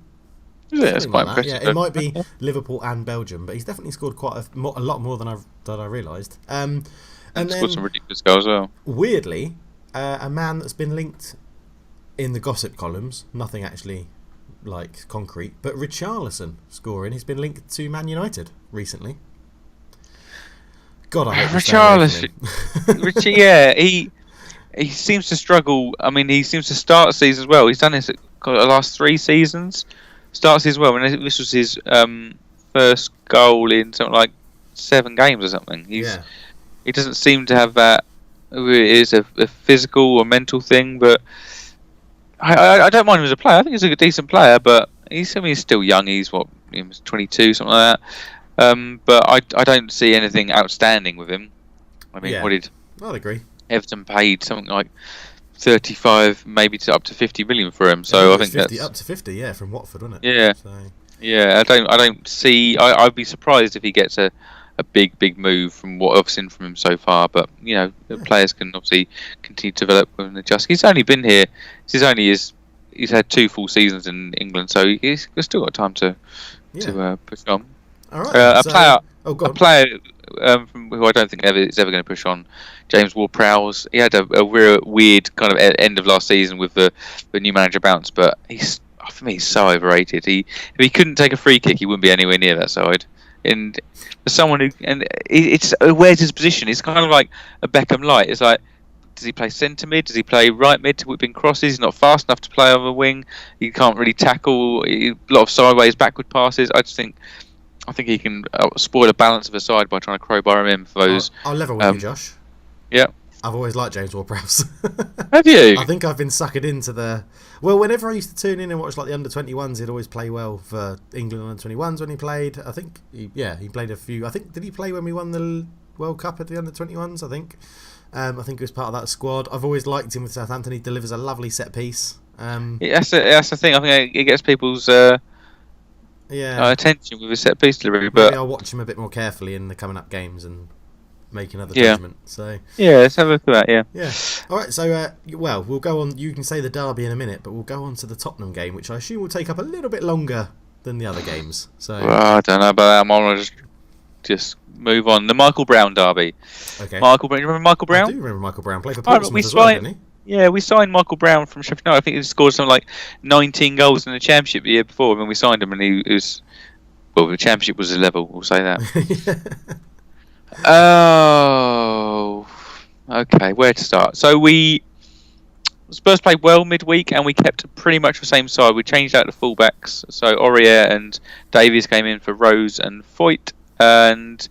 Yeah, that's quite impressive. Yeah, it might be Liverpool and Belgium, but he's definitely scored quite a lot more than I realised. And then scored some ridiculous goals as well. Weirdly, a man that's been linked in the gossip columns, nothing actually like concrete, but Richarlison scoring. He's been linked to Man United recently. God, I hope Richarlison. Yeah, he seems to struggle. I mean, he seems to start seasons as well. He's done this the last 3 seasons. Starts as well, and this was his first goal in something like 7 games or something. He doesn't seem to have that. It is a physical or mental thing, but I don't mind him as a player. I think he's a decent player, but he's still young. He's 22, something like that. But I don't see anything outstanding with him. I mean, I'd agree. Everton paid something like 35, maybe up to 50 million for him. So I think 50, up to 50, from Watford, wasn't it? Yeah, so. Yeah. I don't see. I'd be surprised if he gets a big move from what I've seen from him so far. But the players can obviously continue to develop and adjust. He's only been here. He's had 2 full seasons in England, so he's still got time to push on. All right. A player from who I don't think is ever going to push on, James Ward-Prowse. He had a real weird kind of end of last season with the new manager bounce, but for me he's so overrated. If he couldn't take a free kick, he wouldn't be anywhere near that side. And for someone it's where's his position? It's kind of like a Beckham light. It's like, does he play centre mid? Does he play right mid to whip in crosses? He's not fast enough to play on the wing. He can't really tackle. A lot of sideways, backward passes. I think he can spoil a balance of a side by trying to crowbar him in for those. I'll level with you, Josh. Yeah. I've always liked James Ward-Prowse. Have you? I think I've been suckered into whenever I used to tune in and watch like the under-21s, he'd always play well for England under-21s when he played. I think, he played a few. I think, did he play when we won the World Cup at the under-21s, I think? I think he was part of that squad. I've always liked him with Southampton. He delivers a lovely set piece. That's the thing. I think it gets people's attention with his set piece delivery. Maybe I'll watch him a bit more carefully in the coming up games and make another judgment. So let's have a look at that. Yeah. All right. So we'll go on. You can say the derby in a minute, but we'll go on to the Tottenham game, which I assume will take up a little bit longer than the other games. So I don't know about that. I'm gonna just move on. The Michael Brown derby. Okay. Michael Brown. You remember Michael Brown? I do remember Michael Brown. Played for Portsmouth as well, didn't he? Yeah, we signed Michael Brown from Sheffield United. I think he scored something like 19 goals in the Championship the year before when we signed him, and he was. Well, the Championship was a level, we'll say that. Oh, okay, where to start? So Spurs played well midweek, and we kept pretty much the same side. We changed out the fullbacks, so Aurier and Davies came in for Rose and Foyt, and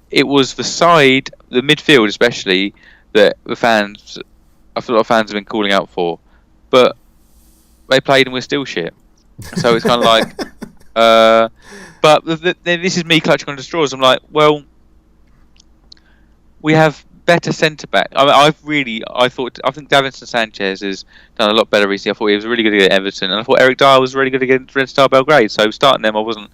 it was the side, the midfield especially, that I feel a lot of fans have been calling out for, but they played and we're still shit. So it's kind of like... But this is me clutching on the straws. I'm like, well, we have better centre back. I think Davinson Sanchez has done a lot better recently. I thought he was really good at Everton, and I thought Eric Dyer was really good against Red Star Belgrade. So starting them, I wasn't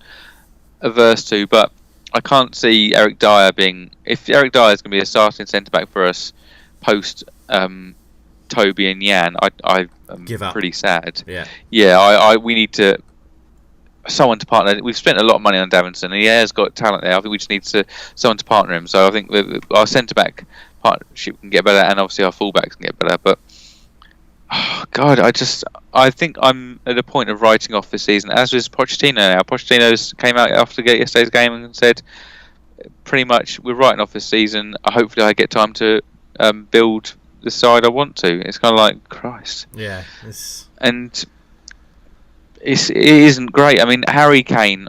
averse to. But I can't see Eric Dyer being. If Eric Dyer is going to be a starting centre back for us post Toby and Jan, I am pretty sad. Yeah. We need someone to partner. We've spent a lot of money on Davinson, and he has got talent there. I think we just need someone to partner him. So I think our centre back partnership can get better, and obviously our fullbacks can get better. But God, I think I'm at a point of writing off this season, as was Pochettino now. Pochettino came out after yesterday's game and said, pretty much, we're writing off this season. Hopefully I get time to build the side I want to. It's kind of like, Christ. Yeah. And it isn't great. I mean, Harry Kane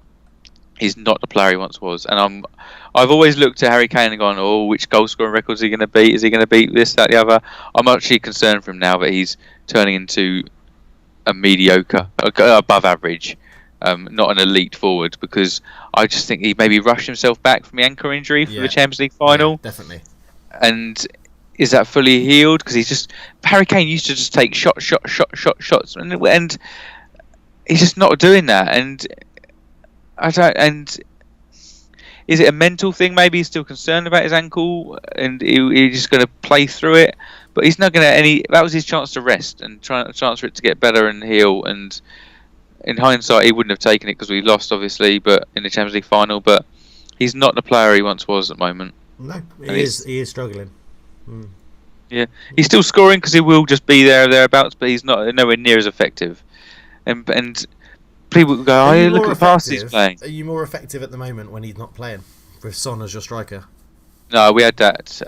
is not the player he once was. And I've always looked at Harry Kane and gone, oh, which goal scoring record is he going to beat? Is he going to beat this, that, the other? I'm actually concerned for him now that he's turning into a mediocre, above average, not an elite forward, because I just think he maybe rushed himself back from the ankle injury for the Champions League final. Yeah, definitely. And is that fully healed? Because Harry Kane used to just take shots, and he's just not doing that. And is it a mental thing? Maybe he's still concerned about his ankle, and he's just going to play through it. But he's not going to that was his chance to rest and chance for it to get better and heal. And in hindsight, he wouldn't have taken it because we lost, obviously, but in the Champions League final. But he's not the player he once was at the moment. No, he is struggling. Yeah, he's still scoring because he will just be thereabouts, but he's not nowhere near as effective. And people go, oh, look at the pass he's playing. Are you more effective at the moment when he's not playing with Son as your striker? No, we had that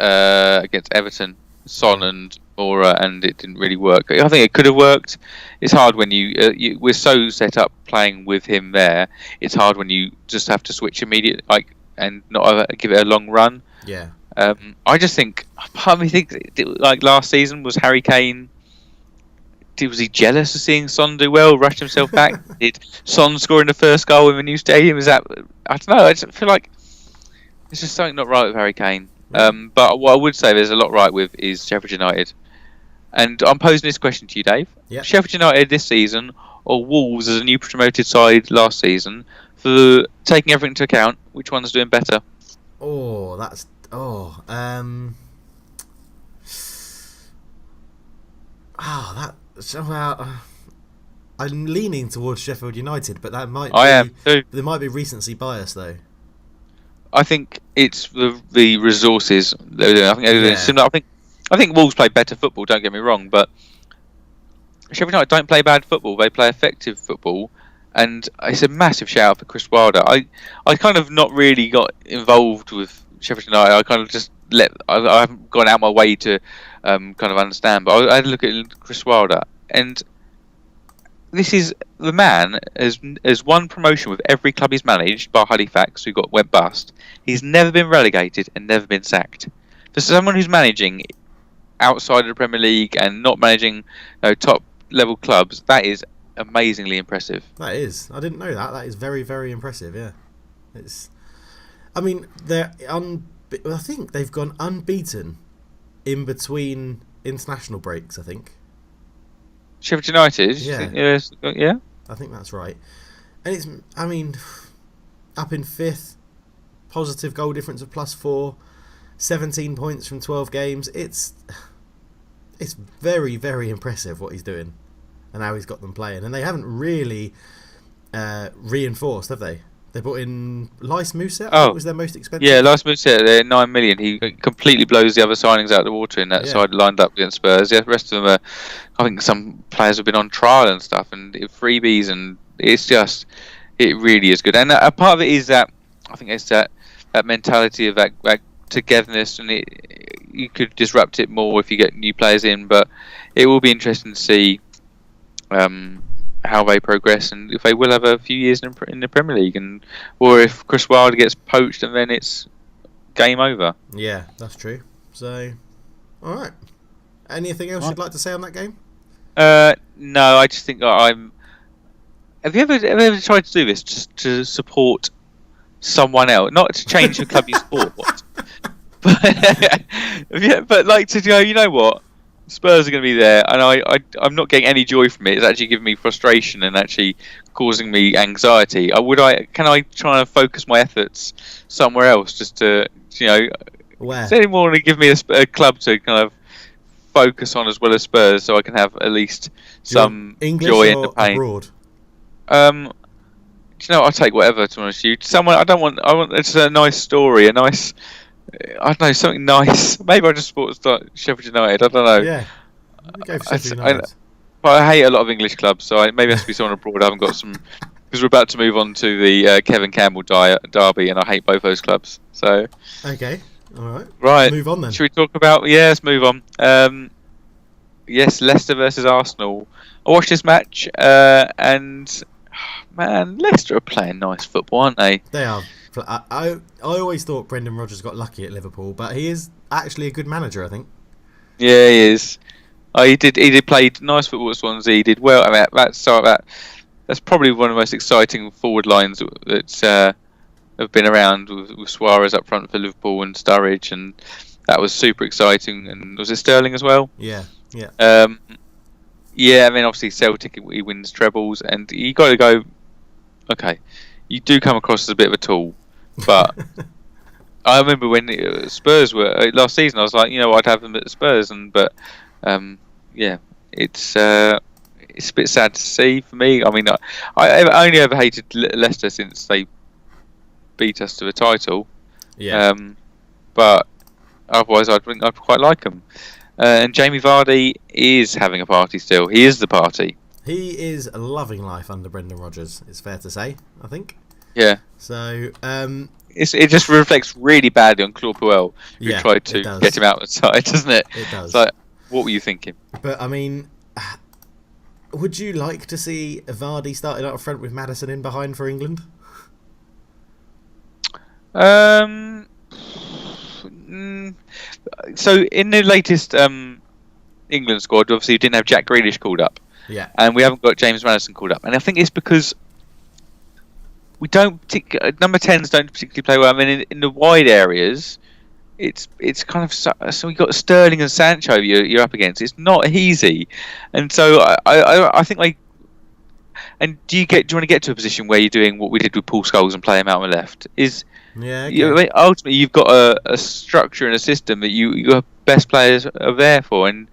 against Everton, Son and Mora, and it didn't really work. I think it could have worked. It's hard when we're so set up playing with him there. It's hard when you just have to switch immediately, and not give it a long run. Yeah. I just think, part of me thinks, like last season, was Harry Kane. Was he jealous of seeing Son do well, rushed himself back? Did Son score in the first goal in the new stadium? I don't know. I just feel like there's just something not right with Harry Kane. But what I would say there's a lot right with is Sheffield United. And I'm posing this question to you, Dave. Yep. Sheffield United this season, or Wolves as a new promoted side last season, for taking everything into account, which one's doing better? I'm leaning towards Sheffield United, but that might am too. There might be recency bias though. I think it's the resources they're doing. I think they're doing similar. I think Wolves play better football. Don't get me wrong, but Sheffield United don't play bad football. They play effective football, and it's a massive shout out for Chris Wilder. I kind of not really got involved with Sheffield United. I kind of just I haven't gone out my way to kind of understand. But I had a look at Chris Wilder, and this is the man has won promotion with every club he's managed, bar Halifax, who went bust. He's never been relegated and never been sacked. For someone who's managing outside of the Premier League and not managing top level clubs, that is amazingly impressive. That is. I didn't know that. That is very, very impressive. Yeah, I mean, I think they've gone unbeaten in between international breaks. I think. Sheffield United? Yeah. I think that's right. And up in 5th, positive goal difference of +4, 17 points from 12 games. It's very, very impressive what he's doing and how he's got them playing. And they haven't really reinforced, have they? They brought in Lys Mousset, I think was their most expensive. Yeah, Lys Mousset, they're 9 million. He completely blows the other signings out of the water in that side lined up against Spurs. The rest of them I think some players have been on trial and stuff and freebies, and it really is good. And a part of it is that, I think it's that mentality of that togetherness, and you could disrupt it more if you get new players in, but it will be interesting to see how they progress, and if they will have a few years in the Premier League, or if Chris Wilder gets poached and then it's game over. Yeah, that's true. So, all right. Anything else you'd like to say on that game? No, I just think I'm. Have you ever tried to do this just to support someone else, not to change the club you support, but like to go? You know what? Spurs are going to be there, and I'm not getting any joy from it. It's actually giving me frustration and actually causing me anxiety. Can I try and focus my efforts somewhere else just to, Where? does anyone want to give me a club to kind of focus on as well as Spurs, so I can have at least some English joy or in the pain? Abroad? I'll take whatever, to be honest with you. Someone I want it's a nice story, I don't know, something nice. Maybe I just support Sheffield United. I don't know. Yeah. Go for Sheffield United. But I hate a lot of English clubs, so maybe it has to be someone abroad. I haven't got some, because we're about to move on to the Kevin Campbell derby, and I hate both those clubs. So okay, all right. Right. Move on then. Should we talk about? Yeah, let's move on. Yes, Leicester versus Arsenal. I watched this match, and man, Leicester are playing nice football, aren't they? They are. I always thought Brendan Rodgers got lucky at Liverpool, but he is actually a good manager, I think. Yeah, he is. He did play nice football at Swansea. He did well. I mean, that's probably one of the most exciting forward lines that have been around with Suarez up front for Liverpool and Sturridge, and that was super exciting. And was it Sterling as well? Yeah. Yeah. I mean, obviously Celtic, he wins trebles, and you got to go. Okay, you do come across as a bit of a tool, but I remember when Spurs were last season, I was like, I'd have them at the Spurs, yeah, it's a bit sad to see for me. I mean, I only ever hated Leicester since they beat us to the title. Yeah. But otherwise, I think I'd quite like them. And Jamie Vardy is having a party still. He is the party. He is loving life under Brendan Rodgers. It's fair to say, I think. Yeah. So, it just reflects really badly on Claude Puel, who tried to get him out of the side, doesn't it? It does. It's like, what were you thinking? But I mean, would you like to see Vardy started up front with Maddison in behind for England? So in the latest England squad, obviously you didn't have Jack Grealish called up. Yeah. And we haven't got James Maddison called up. And I think it's because we don't number 10s don't particularly play well. I mean, in the wide areas, it's kind of so we got Sterling and Sancho you're up against. It's not easy, and so I think And do you want to get to a position where you're doing what we did with Paul Scholes and play him out on the left? Okay. Ultimately you've got a structure and a system that your best players are there for, and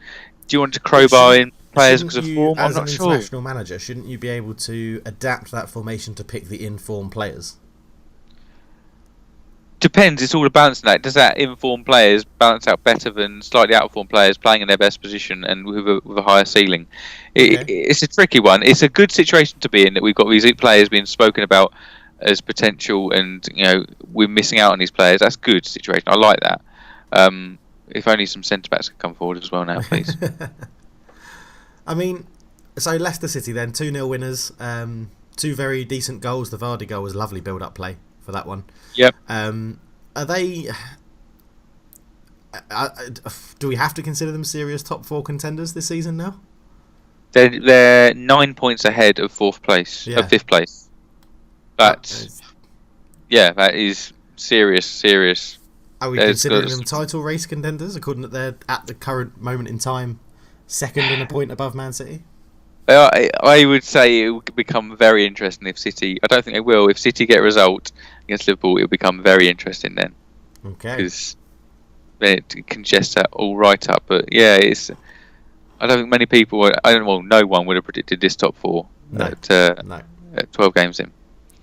do you want to crowbar in players because of form? I'm not sure. As an international manager, shouldn't you be able to adapt that formation to pick the in-form players? Depends. It's all a balancing act. Does that informed players balance out better than slightly out of form players playing in their best position and with a higher ceiling? It's a tricky one. It's a good situation to be in that we've got these players being spoken about as potential, and we're missing out on these players. That's a good situation. I like that. If only some centre backs could come forward as well now, please. I mean, so Leicester City then 2-0 winners. 2 very decent goals. The Vardy goal was lovely build-up play for that one. Yep. Are they? Do we have to consider them serious top 4 contenders this season now? They're 9 points ahead of 4th place, of 5th place. That is serious. Are we considering them title race contenders, according that they're at the current moment in time second and a point above Man City? I would say it will become very interesting if City. I don't think they will. If City get a result against Liverpool, it will become very interesting then. Okay. Because it can just that all right up. But yeah, I don't think many people. No one would have predicted this top 4 at 12 games in.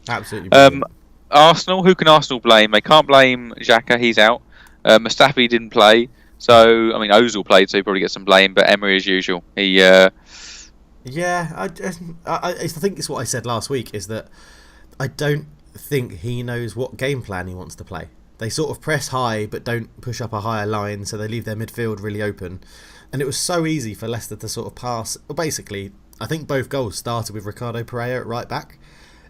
Absolutely. Arsenal. Who can Arsenal blame? They can't blame Xhaka. He's out. Mustafi didn't play. So I mean, Ozil played, so he probably gets some blame. But Emery, as usual, he. Yeah, I think it's what I said last week, is that I don't think he knows what game plan he wants to play. They sort of press high but don't push up a higher line, so they leave their midfield really open. And it was so easy for Leicester to sort of pass. Well, basically, I think both goals started with Ricardo Pereira at right back,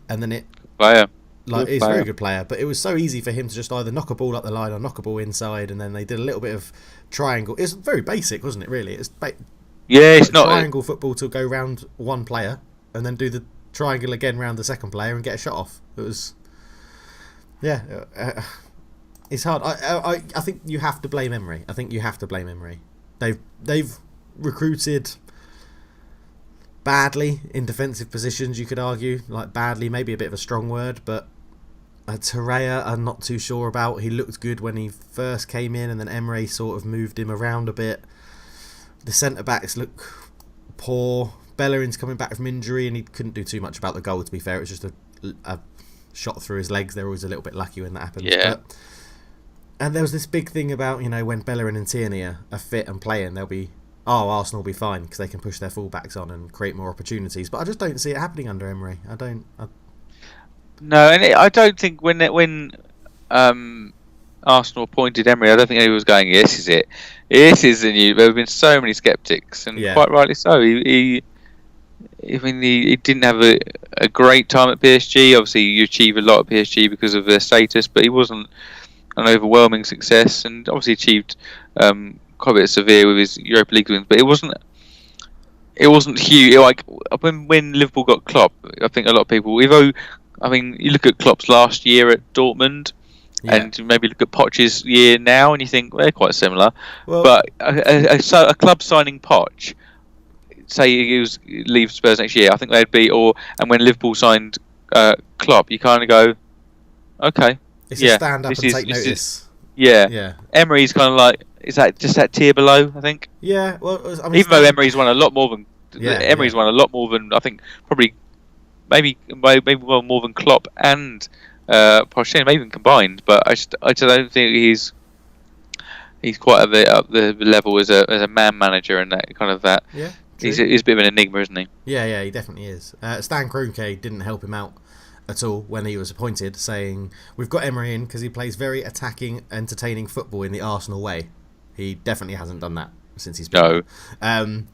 and then he's a very good player, but it was so easy for him to just either knock a ball up the line or knock a ball inside, and then they did a little bit of triangle. It was very basic, wasn't it, really? It's not triangle football to go round one player and then do the triangle again round the second player and get a shot off. It was, it's hard. I think you have to blame Emery. They've recruited badly in defensive positions, you could argue. Like, badly, maybe a bit of a strong word, but Torreira I'm not too sure about. He looked good when he first came in, and then Emery sort of moved him around a bit. The centre-backs look poor. Bellerin's coming back from injury, and he couldn't do too much about the goal, to be fair. It was just a shot through his legs. They're always a little bit lucky when that happens. Yeah. And there was this big thing about, when Bellerin and Tierney are fit and playing, Arsenal will be fine because they can push their fullbacks on and create more opportunities. But I just don't see it happening under Emery. No, and I don't think when Arsenal appointed Emery, I don't think anyone was going, "This is it. This is the new." There have been so many sceptics, and quite rightly so. He didn't have a great time at PSG. Obviously, you achieve a lot at PSG because of their status, but he wasn't an overwhelming success, and obviously achieved quite a bit of severe with his Europa League wins. But it wasn't huge. Like when Liverpool got Klopp, I think a lot of people, you look at Klopp's last year at Dortmund. Yeah. And maybe look at Poch's year now, and you think they're quite similar. Well, but a club signing Poch, say he leaves Spurs next year, I think they'd be. And when Liverpool signed Klopp, you kind of go, okay, it's a stand up and take notice. Yeah. Emery's kind of like, is that just that tier below? I think. Yeah. Well, even though Emery's won a lot more than won a lot more than, I think, probably maybe more than Klopp and. Pochettino, maybe even combined, but I just don't think he's quite up the level as a man manager and that kind of that. Yeah, he's a bit of an enigma, isn't he? Yeah, he definitely is. Stan Kroenke didn't help him out at all when he was appointed, saying we've got Emery in because he plays very attacking, entertaining football in the Arsenal way. He definitely hasn't done that since he's been. No.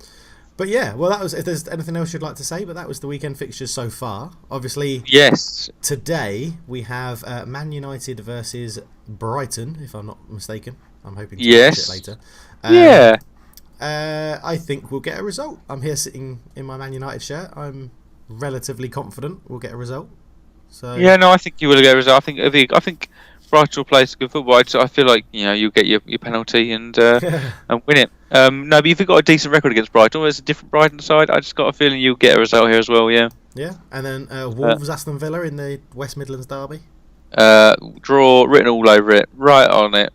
But yeah, well, that was. If there's anything else you'd like to say, but that was the weekend fixtures so far. Obviously, yes. Today we have Man United versus Brighton, if I'm not mistaken. I'm hoping to watch it later. I think we'll get a result. I'm here sitting in my Man United shirt. I'm relatively confident we'll get a result. So I think you will get a result. I think Brighton will play some good football. I feel like you'll get your penalty and win it. No, but if you've got a decent record against Brighton, or it's a different Brighton side, I just got a feeling you'll get a result here as well. Yeah. Yeah, and then Wolves Aston Villa in the West Midlands derby. Draw written all over it, right on it.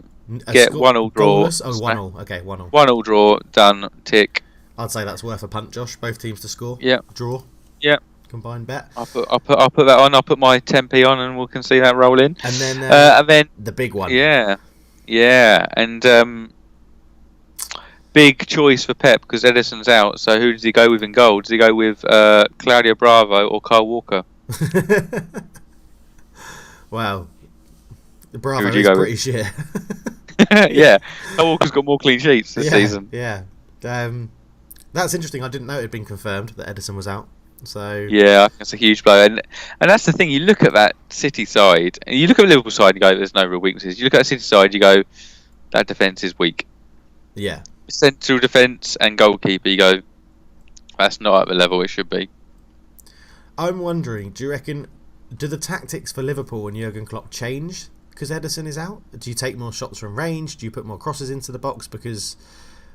Get 1-1 draw. 1-1. Okay, 1-1. 1-1 draw. Done. Tick. I'd say that's worth a punt, Josh. Both teams to score. Yeah. Draw. Yeah. Combined bet. I'll put that on. I'll put my 10p on, and we can see that roll in. And then the big one. Yeah, and big choice for Pep because Edison's out. So who does he go with in goal? Does he go with Claudio Bravo or Kyle Walker? Wow, the Bravo is pretty shit. Yeah, Kyle Walker's got more clean sheets this season. Yeah, that's interesting. I didn't know it had been confirmed that Edison was out. So yeah, I think it's a huge blow, and that's the thing. You look at that City side, and you look at the Liverpool side, and you go, "There's no real weaknesses." You look at the City side, you go, "That defence is weak." Yeah, central defence and goalkeeper, you go, "That's not at the level it should be." I'm wondering, do you reckon do the tactics for Liverpool and Jurgen Klopp change because Edison is out? Do you take more shots from range? Do you put more crosses into the box because?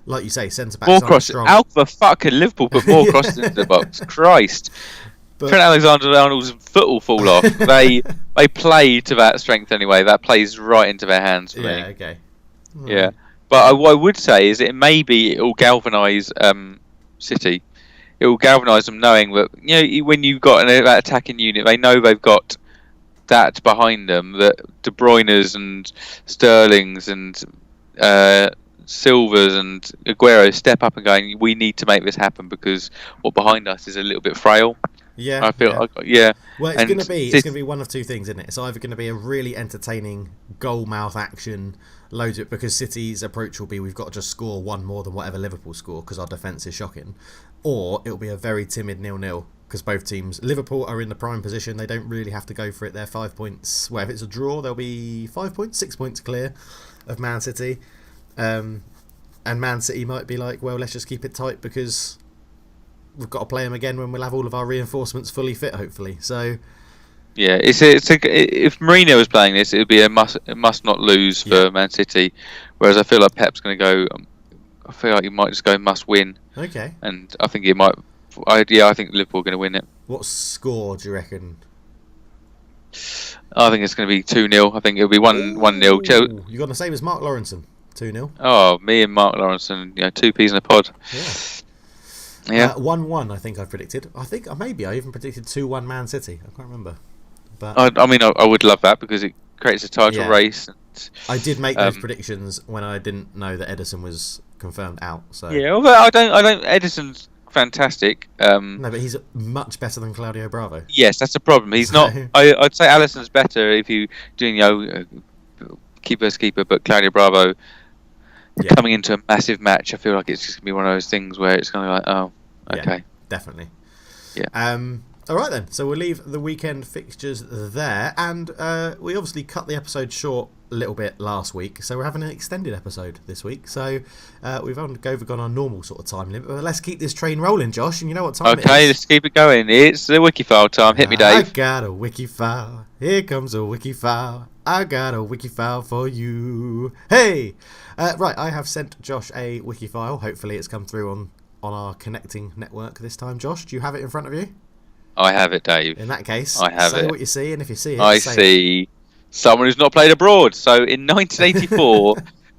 Like you say, centre backs aren't strong. How the fuck can Liverpool put more crosses into the box? Christ! Trent Alexander-Arnold's foot will fall off. They play to that strength anyway. That plays right into their hands for me. Yeah. Okay. Yeah, but what I would say is it will galvanise City. It will galvanise them knowing that when you've got that attacking unit, they know they've got that behind them. That De Bruyne's and Sterling's and Silvers and Aguero step up and going, we need to make this happen because what behind us is a little bit frail. Yeah, I feel Well, it's going to be one of two things, isn't it? It's either going to be a really entertaining goal mouth action, loads of it, because City's approach will be we've got to just score one more than whatever Liverpool score because our defence is shocking, or it'll be a very timid 0-0 because both teams, Liverpool are in the prime position. They don't really have to go for it. They're 5 points. Well, if it's a draw, they'll be 5 points, 6 points clear of Man City. And Man City might be like, well, let's just keep it tight because we've got to play them again when we'll have all of our reinforcements fully fit, hopefully. So, yeah, if Mourinho was playing this, it would be a must not lose for Man City. Whereas I feel like Pep's going to go. I feel like he might just go must win. Okay. And I think it might. I think Liverpool are going to win it. What score do you reckon? I think it's going to be 2-0. I think it'll be 1-0. You got the same as Mark Lawrenson, 2-0. Oh, me and Mark Lawrenson, 2 peas in a pod. Yeah. 1-1. I think I predicted. I even predicted 2-1 Man City. I can't remember. But I would love that because it creates a title race. And, I did make those predictions when I didn't know that Ederson was confirmed out. So yeah, although I don't. Edison's fantastic. No, but he's much better than Claudio Bravo. Yes, that's the problem. He's not. I'd say Alisson's better if you doing keeper versus keeper, but Claudio Bravo coming into a massive match, I feel like it's just gonna be one of those things where it's gonna be like, oh, okay, definitely. Yeah. All right then. So we'll leave the weekend fixtures there, and we obviously cut the episode short a little bit last week, so we're having an extended episode this week. So we've overgone our normal sort of time limit, but let's keep this train rolling, Josh. And you know what time it is? Okay, let's keep it going. It's the Wikifile time. Hit me, Dave. I got a Wikifile. Here comes a Wikifile. I got a Wikifile for you. Hey! Right, I have sent Josh a Wikifile. Hopefully it's come through on our connecting network this time. Josh, do you have it in front of you? I have it, Dave. In that case, I have say what you see, and if you see it, I see someone who's not played abroad. So in 1984,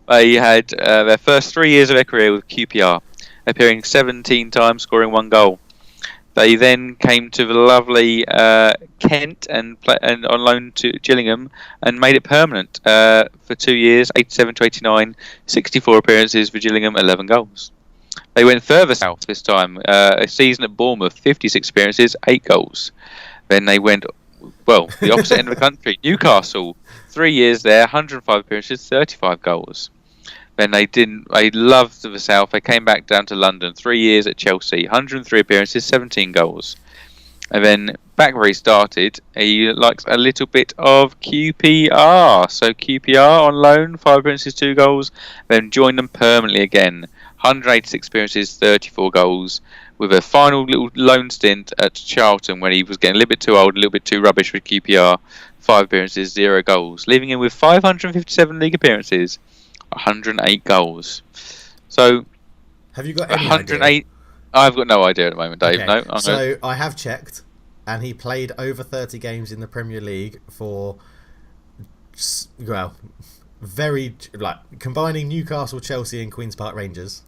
they had their first 3 years of their career with QPR, appearing 17 times, scoring 1 goal. They then came to the lovely Kent and on loan to Gillingham and made it permanent for 2 years, 87 to 89, 64 appearances for Gillingham, 11 goals. They went further south this time, a season at Bournemouth, 56 appearances, 8 goals. Then they went, the opposite end of the country, Newcastle, 3 years there, 105 appearances, 35 goals. Then they loved the south, they came back down to London, 3 years at Chelsea, 103 appearances, 17 goals. And then back where he started, he likes a little bit of QPR. So QPR on loan, 5 appearances, 2 goals, then joined them permanently again. 186 appearances, 34 goals, with a final little loan stint at Charlton when he was getting a little bit too old, a little bit too rubbish with QPR. 5 appearances, 0 goals, leaving him with 557 league appearances, 108 goals. So, have you got any 108? idea? I've got no idea at the moment, Dave. Okay. No. So I have checked, and he played over 30 games in the Premier League for, very combining Newcastle, Chelsea, and Queen's Park Rangers.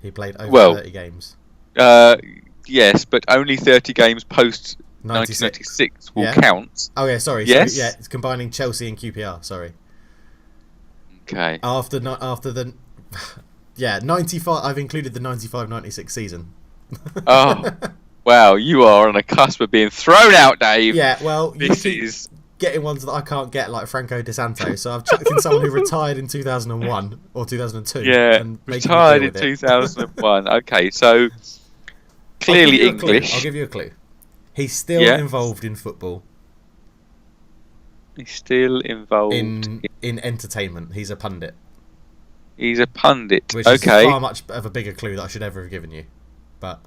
He played over 30 games. Yes, but only 30 games post 1996 will count. Oh yeah, sorry. Yes. So, it's combining Chelsea and QPR. Sorry. Okay. After the 95. I've included the 95-96 season. Oh, wow! You are on a cusp of being thrown out, Dave. Yeah. Well, this is getting ones that I can't get, like Franco De Santo. So I've chucked in someone who retired in 2001 or 2002. Yeah, and retired in 2001. Okay, so clearly English. I'll give you a clue. He's still involved in football. He's still involved in entertainment. He's a pundit. He's a pundit. Which is far much of a bigger clue that I should ever have given you. But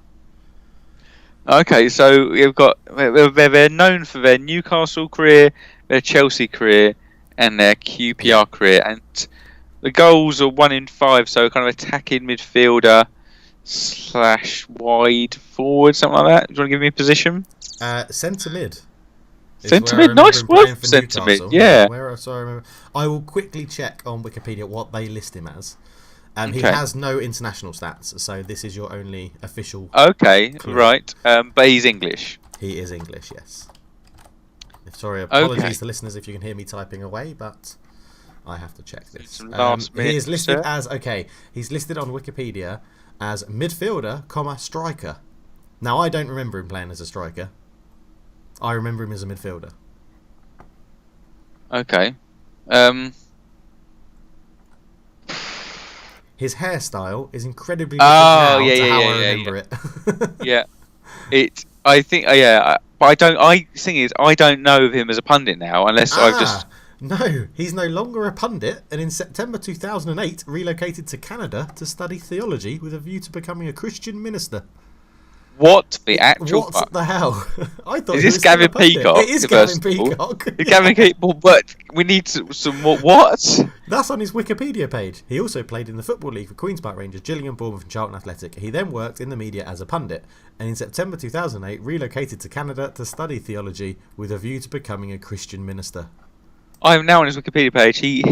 okay, so we've got they're known for their Newcastle career, their Chelsea career, and their QPR career. And the goals are 1 in 5, so kind of attacking midfielder / wide forward, something like that. Do you want to give me a position? Centre mid. Centre mid, nice work. Centre mid, yeah. I will quickly check on Wikipedia what they list him as. He has no international stats, so this is your only official. Okay, clue. Right. But he's English. He is English, yes. Sorry, apologies to listeners if you can hear me typing away, but I have to check this. He is listed as he's listed on Wikipedia as midfielder, striker. Now I don't remember him playing as a striker. I remember him as a midfielder. Okay. His hairstyle is incredibly different now to how I remember it. Yeah. I think. But I don't know of him as a pundit now, unless I've just. No, he's no longer a pundit, and in September 2008 relocated to Canada to study theology with a view to becoming a Christian minister. What the actual What fuck? the hell? I thought Is he this was still a Gavin pundit. Peacock? It is Gavin Peacock. It's Gavin Peacock, but we need some more. What? That's on his Wikipedia page. He also played in the Football League for Queen's Park Rangers, Gillingham, Bournemouth and Charlton Athletic. He then worked in the media as a pundit, and in September 2008 relocated to Canada to study theology with a view to becoming a Christian minister. I am now on his Wikipedia page. He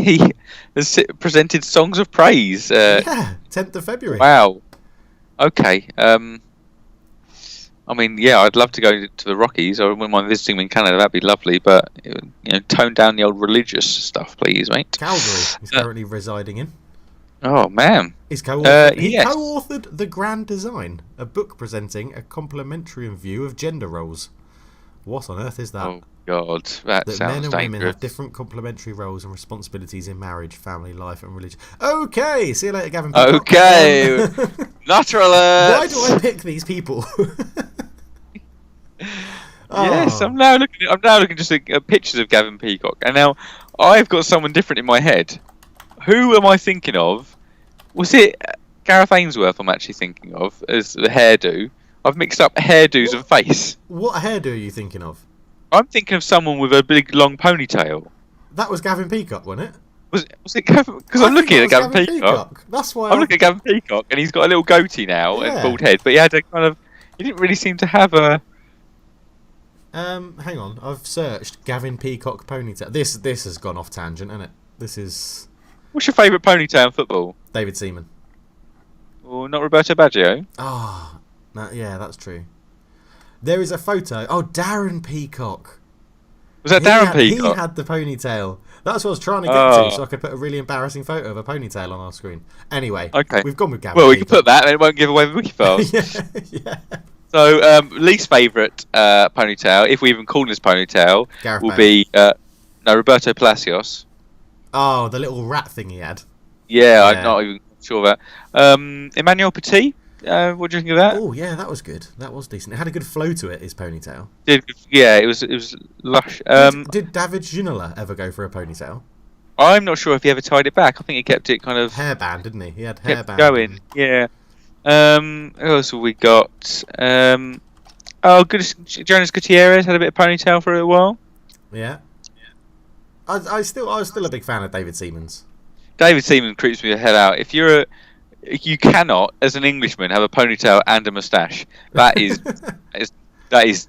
has presented songs of praise. Yeah, 10th of February. Wow. Okay. I mean, yeah, I'd love to go to the Rockies. I wouldn't mind visiting them in Canada. That'd be lovely. But tone down the old religious stuff, please, mate. Calgary. He's currently residing in. Oh man. He co-authored Yes. The Grand Design, a book presenting a complementarian view of gender roles. What on earth is that? Oh God, that That sounds men and women dangerous. have different complementary roles and responsibilities in marriage, family life, and religion. Okay, see you later, Gavin. Peacock. Okay, Nutter alert. Why do I pick these people? Yes, Oh. I'm now looking just at pictures of Gavin Peacock, and now I've got someone different in my head. Who am I thinking of? Was it Gareth Ainsworth? I'm actually thinking of as the hairdo. I've mixed up hairdos and face. What hairdo are you thinking of? I'm thinking of someone with a big long ponytail. That was Gavin Peacock, wasn't it? Was it Gavin? Because I'm looking at Gavin Peacock. That's why I'm looking at Gavin Peacock, and he's got a little goatee now and Yeah. bald head, but he had a kind of. He didn't really seem to have a. Hang on, I've searched Gavin Peacock ponytail. This has gone off tangent, hasn't it? This is What's your favourite ponytail in football? David Seaman. Or not Roberto Baggio? Oh, yeah, that's true. There is a photo. Oh, Darren Peacock. Was that Darren Peacock? He had the ponytail. That's what I was trying to get to, so I could put a really embarrassing photo of a ponytail on our screen. Anyway, Okay. we've gone with Gavin Well, we Peacock. can put that, and it won't give away the Wikifiles. yeah. So, least favourite ponytail, if we even call this ponytail, Gareth will Bale. be Roberto Palacios. Oh, the little rat thing he had. Yeah, Yeah. I'm not even sure of that. Emmanuel Petit, what do you think of that? Oh, yeah, that was good. That was decent. It had a good flow to it, his ponytail. Yeah, it was lush. Did David Ginola ever go for a ponytail? I'm not sure if he ever tied it back. I think he kept it kind of Hairband, didn't he? He had kept hairband. going. Yeah. Who else have we got? Jonas Gutierrez had a bit of ponytail for a while. Yeah. I was still a big fan of David Seaman's. David Seaman creeps me the hell out. You cannot, as an Englishman, have a ponytail and a moustache. That is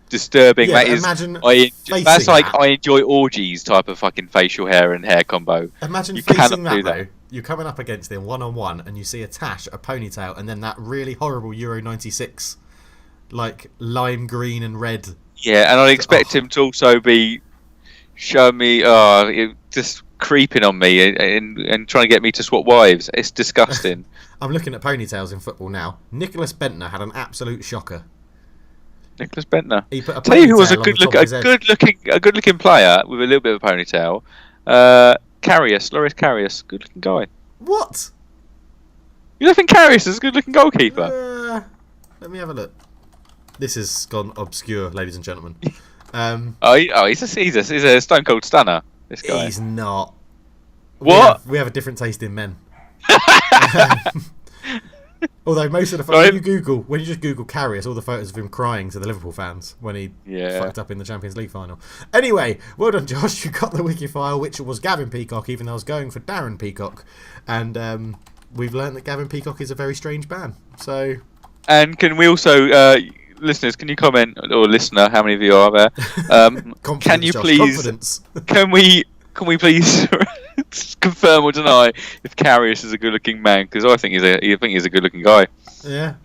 disturbing. Yeah, That is. imagine That's facing like that. I enjoy orgies type of fucking facial hair and hair combo. Imagine You facing cannot that, do that. though. You're coming up against him one-on-one, and you see a tash, a ponytail, and then that really horrible Euro 96, like lime green and red. Yeah, and I'd expect him to also be showing me, just creeping on me and trying to get me to swap wives. It's disgusting. I'm looking at ponytails in football now. Nicholas Bentner had an absolute shocker. Nicholas Bentner. He put a Tell you who was ponytail on the top of his head. a good looking player with a little bit of a ponytail. Loris Karius, good looking guy. What? You don't think Karius is a good looking goalkeeper? Let me have a look. This has gone obscure, ladies and gentlemen. He's a stone cold stunner. This guy. He's not. What? We have a different taste in men. Although most of the Sorry? when you just Google Carrius, all the photos of him crying to the Liverpool fans when he fucked up in the Champions League final. Anyway, well done, Josh. You got the wiki file, which was Gavin Peacock, even though I was going for Darren Peacock, and we've learned that Gavin Peacock is a very strange man. So, And can we also, listeners, can you comment, or listener, how many of you are there? Can you Josh, please? confidence. Can we please confirm or deny if Karius is a good-looking man? Because I think he's a good-looking guy. Yeah,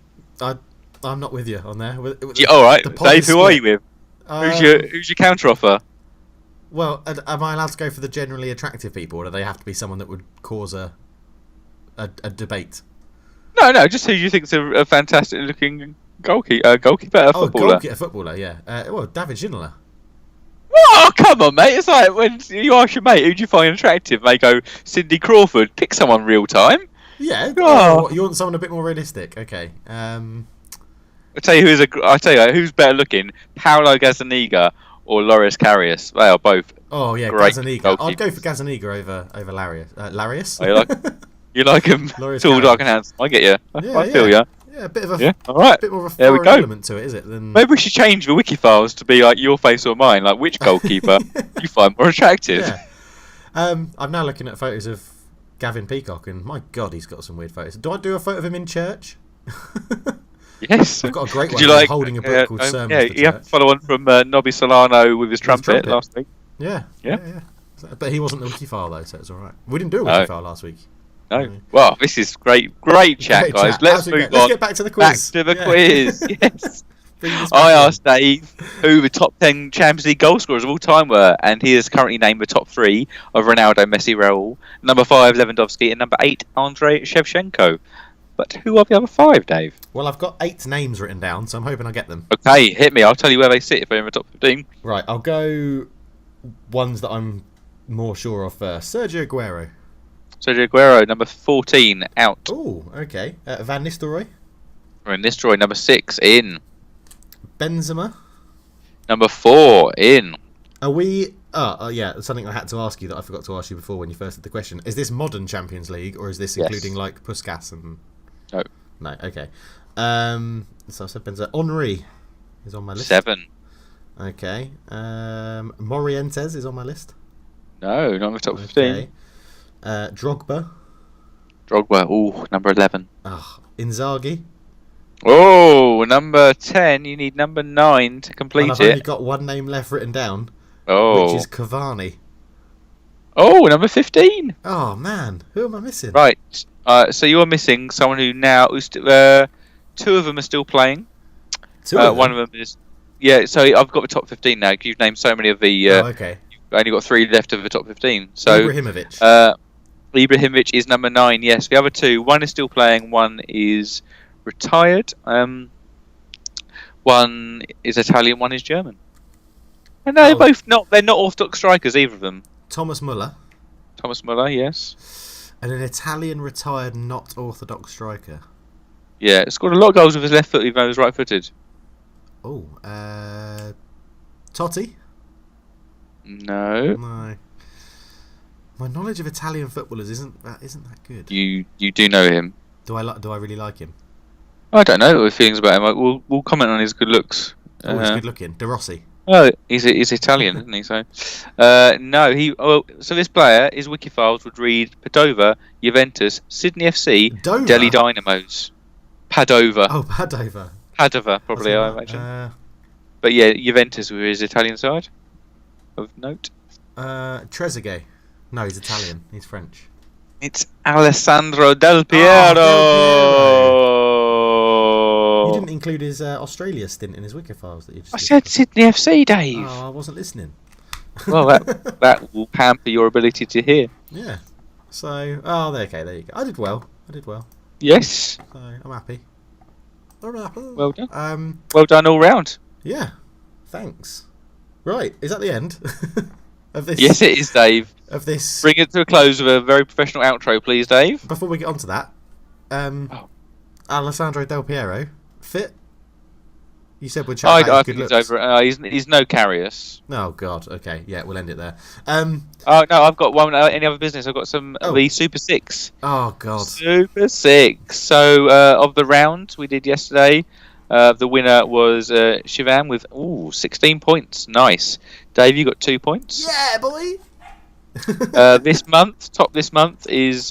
I'm not with you on there. Yeah, all right, the pod Dave. is Who are split. you with? Who's your counter offer? Well, am I allowed to go for the generally attractive people, or do they have to be someone that would cause a debate? No, just who you think is a fantastic-looking goalkeeper, footballer. A footballer, yeah. Well, David Ginola. Oh, come on, mate. It's like when you ask your mate, who do you find attractive? They go, Cindy Crawford. Pick someone real time. Yeah. Oh. You want someone a bit more realistic? Okay. I'll tell you who's better looking, Paolo Gazzaniga or Loris Karius. They are both. Oh yeah, great Gazzaniga. I'd goalkeepers. go for Gazzaniga over Larius. Larius? Oh, you like him Loris tall, Karius. dark, and handsome. I get you. I feel you. Yeah, Yeah, a bit of a all right. bit more of a There we foreign go. element to it, is it? Than... Maybe we should change the Wikifiles to be like your face or mine. Like, which goalkeeper you find more attractive? Yeah. I'm now looking at photos of Gavin Peacock, and my God, he's got some weird photos. Do I do a photo of him in church? Yes. I've got a great Did one. you like Holding a book called Sermons for you have to Church. follow on from Nobby Solano with his trumpet last week. Yeah. But he wasn't the Wikifile though, so it's all right. We didn't do a No. Wikifile last week. No. Well, this is great chat, guys. Let's move on. Let's get back to the quiz. Back to the quiz. Yes. I asked Dave who the top 10 Champions League goal scorers of all time were, and he has currently named the top 3 of Ronaldo, Messi, Raul, number 5 Lewandowski, and number 8 Andrei Shevchenko. But who are the other 5, Dave? Well, I've got 8 names written down, so I'm hoping I get them. Okay, hit me. I'll tell you where they sit if they're in the top 15. Right, I'll go ones that I'm more sure of first. Sergio Aguero. Sergio Aguero, number 14, out. Oh, okay. Van Nistelrooy. Van Nistelrooy, number 6, in. Benzema. Number 4, in. Are we... yeah, something I had to ask you that I forgot to ask you before when you first did the question. Is this modern Champions League, or is this including, like, Puskas and... No. No, okay. So I said Benzema. Henri is on my list. 7. Okay. Morientes is on my list. No, not in the top 15. Okay. Drogba. Drogba, ooh, number 11. Inzaghi. Oh, number 10. You need number 9 to complete and I've it. only got one name left written down, which is Cavani. Oh, number 15. Oh, man. Who am I missing? Right. So you're missing someone who's 2 of them are still playing. 2 of them? One of them is... Yeah, so I've got the top 15 now. You've named so many of the... okay. You've only got 3 left of the top 15. So Ibrahimovic. Ibrahimovic is number 9, yes. The other 2, one is still playing, one is retired. One is Italian, one is German. And they're both they're not orthodox strikers, either of them. Thomas Muller. Thomas Muller, yes. And an Italian retired not orthodox striker. Yeah, scored a lot of goals with his left foot even though he was right-footed. Oh, Totti? No. No. My knowledge of Italian footballers isn't that good. You do know him. Do I really like him? I don't know what feelings about him. We'll comment on his good looks. Oh, he's good looking. De Rossi. Oh, he's Italian, isn't he? So, no, he. Oh, so this player, his Wikifiles would read Padova, Juventus, Sydney FC, Dover? Delhi Dynamos, Padova. Oh, Padova. Padova, probably, I imagine. But yeah, Juventus were his Italian side of note. Trezeguet. No, he's Italian. He's French. It's Alessandro Del Piero. You didn't include his Australia stint in his Wikifiles that you just... I said Sydney FC, Dave. Oh, I wasn't listening. Well, that will hamper your ability to hear. Yeah. So, okay, there you go. I did well. Yes. So, I'm happy. Well done. Well done all round. Yeah. Thanks. Right, is that the end of this? Yes, it is, Dave. Of this. Bring it to a close with a very professional outro, please, Dave. Before we get on to that, Alessandro Del Piero, fit? You said we'd chat about his good looks. Over. He's no Karius. Oh God. Okay. Yeah, we'll end it there. Oh no, I've got one. Any other business? I've got some the Super 6. Oh God. Super 6. So of the round we did yesterday, the winner was Shivam with 16 points. Nice. Dave, you got 2 points. Yeah, boy. This month is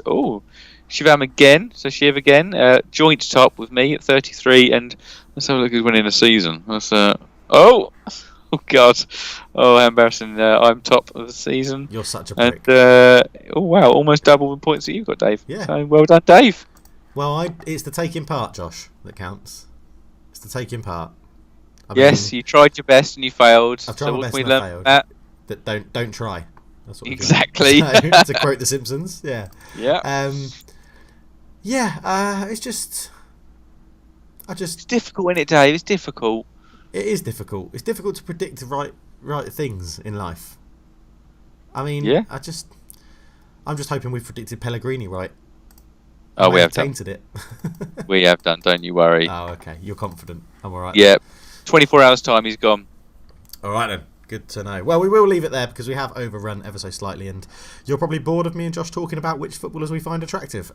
Shivam again. So Shiv again, joint top with me at 33, and let's have a look who's winning the season. That's oh God, how embarrassing! I'm top of the season. You're such a prick. And wow, almost double the points that you've got, Dave. Yeah. So well done, Dave. Well, it's the taking part, Josh, that counts. It's the taking part. Yes, you tried your best and you failed. I've tried my best and I failed. That don't try. That's what exactly. To quote The Simpsons. Yeah. Yeah. Yeah. It's difficult, isn't it, Dave? It's difficult. It is difficult. It's difficult to predict the right things in life. I mean, yeah. I'm just hoping we've predicted Pellegrini right. Oh, we have tainted done. It. We have done. Don't you worry. Oh, okay. You're confident. I'm all right. Yeah. 24 hours time, he's gone. All right then. Good to know. Well, we will leave it there because we have overrun ever so slightly, and you're probably bored of me and Josh talking about which footballers we find attractive.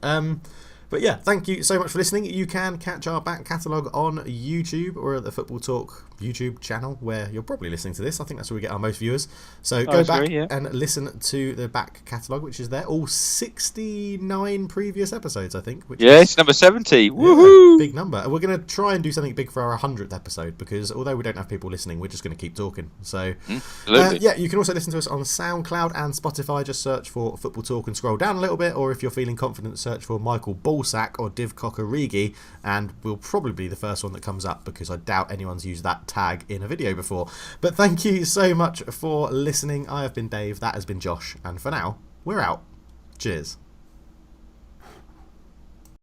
But yeah, thank you so much for listening. You can catch our back catalogue on YouTube or at the Football Talk YouTube channel, where you're probably listening to this. I think that's where we get our most viewers. So go back and listen to the back catalogue, which is there. All 69 previous episodes, I think. Which it's number 70. Woohoo! Big number. And we're going to try and do something big for our 100th episode, because although we don't have people listening, we're just going to keep talking. So you can also listen to us on SoundCloud and Spotify. Just search for Football Talk and scroll down a little bit, or if you're feeling confident, search for Michael Ballsack or Divock Origi, and we'll probably be the first one that comes up, because I doubt anyone's used that tag in a video before. But thank you so much for listening. I have been Dave, that has been Josh, and for now, we're out. Cheers.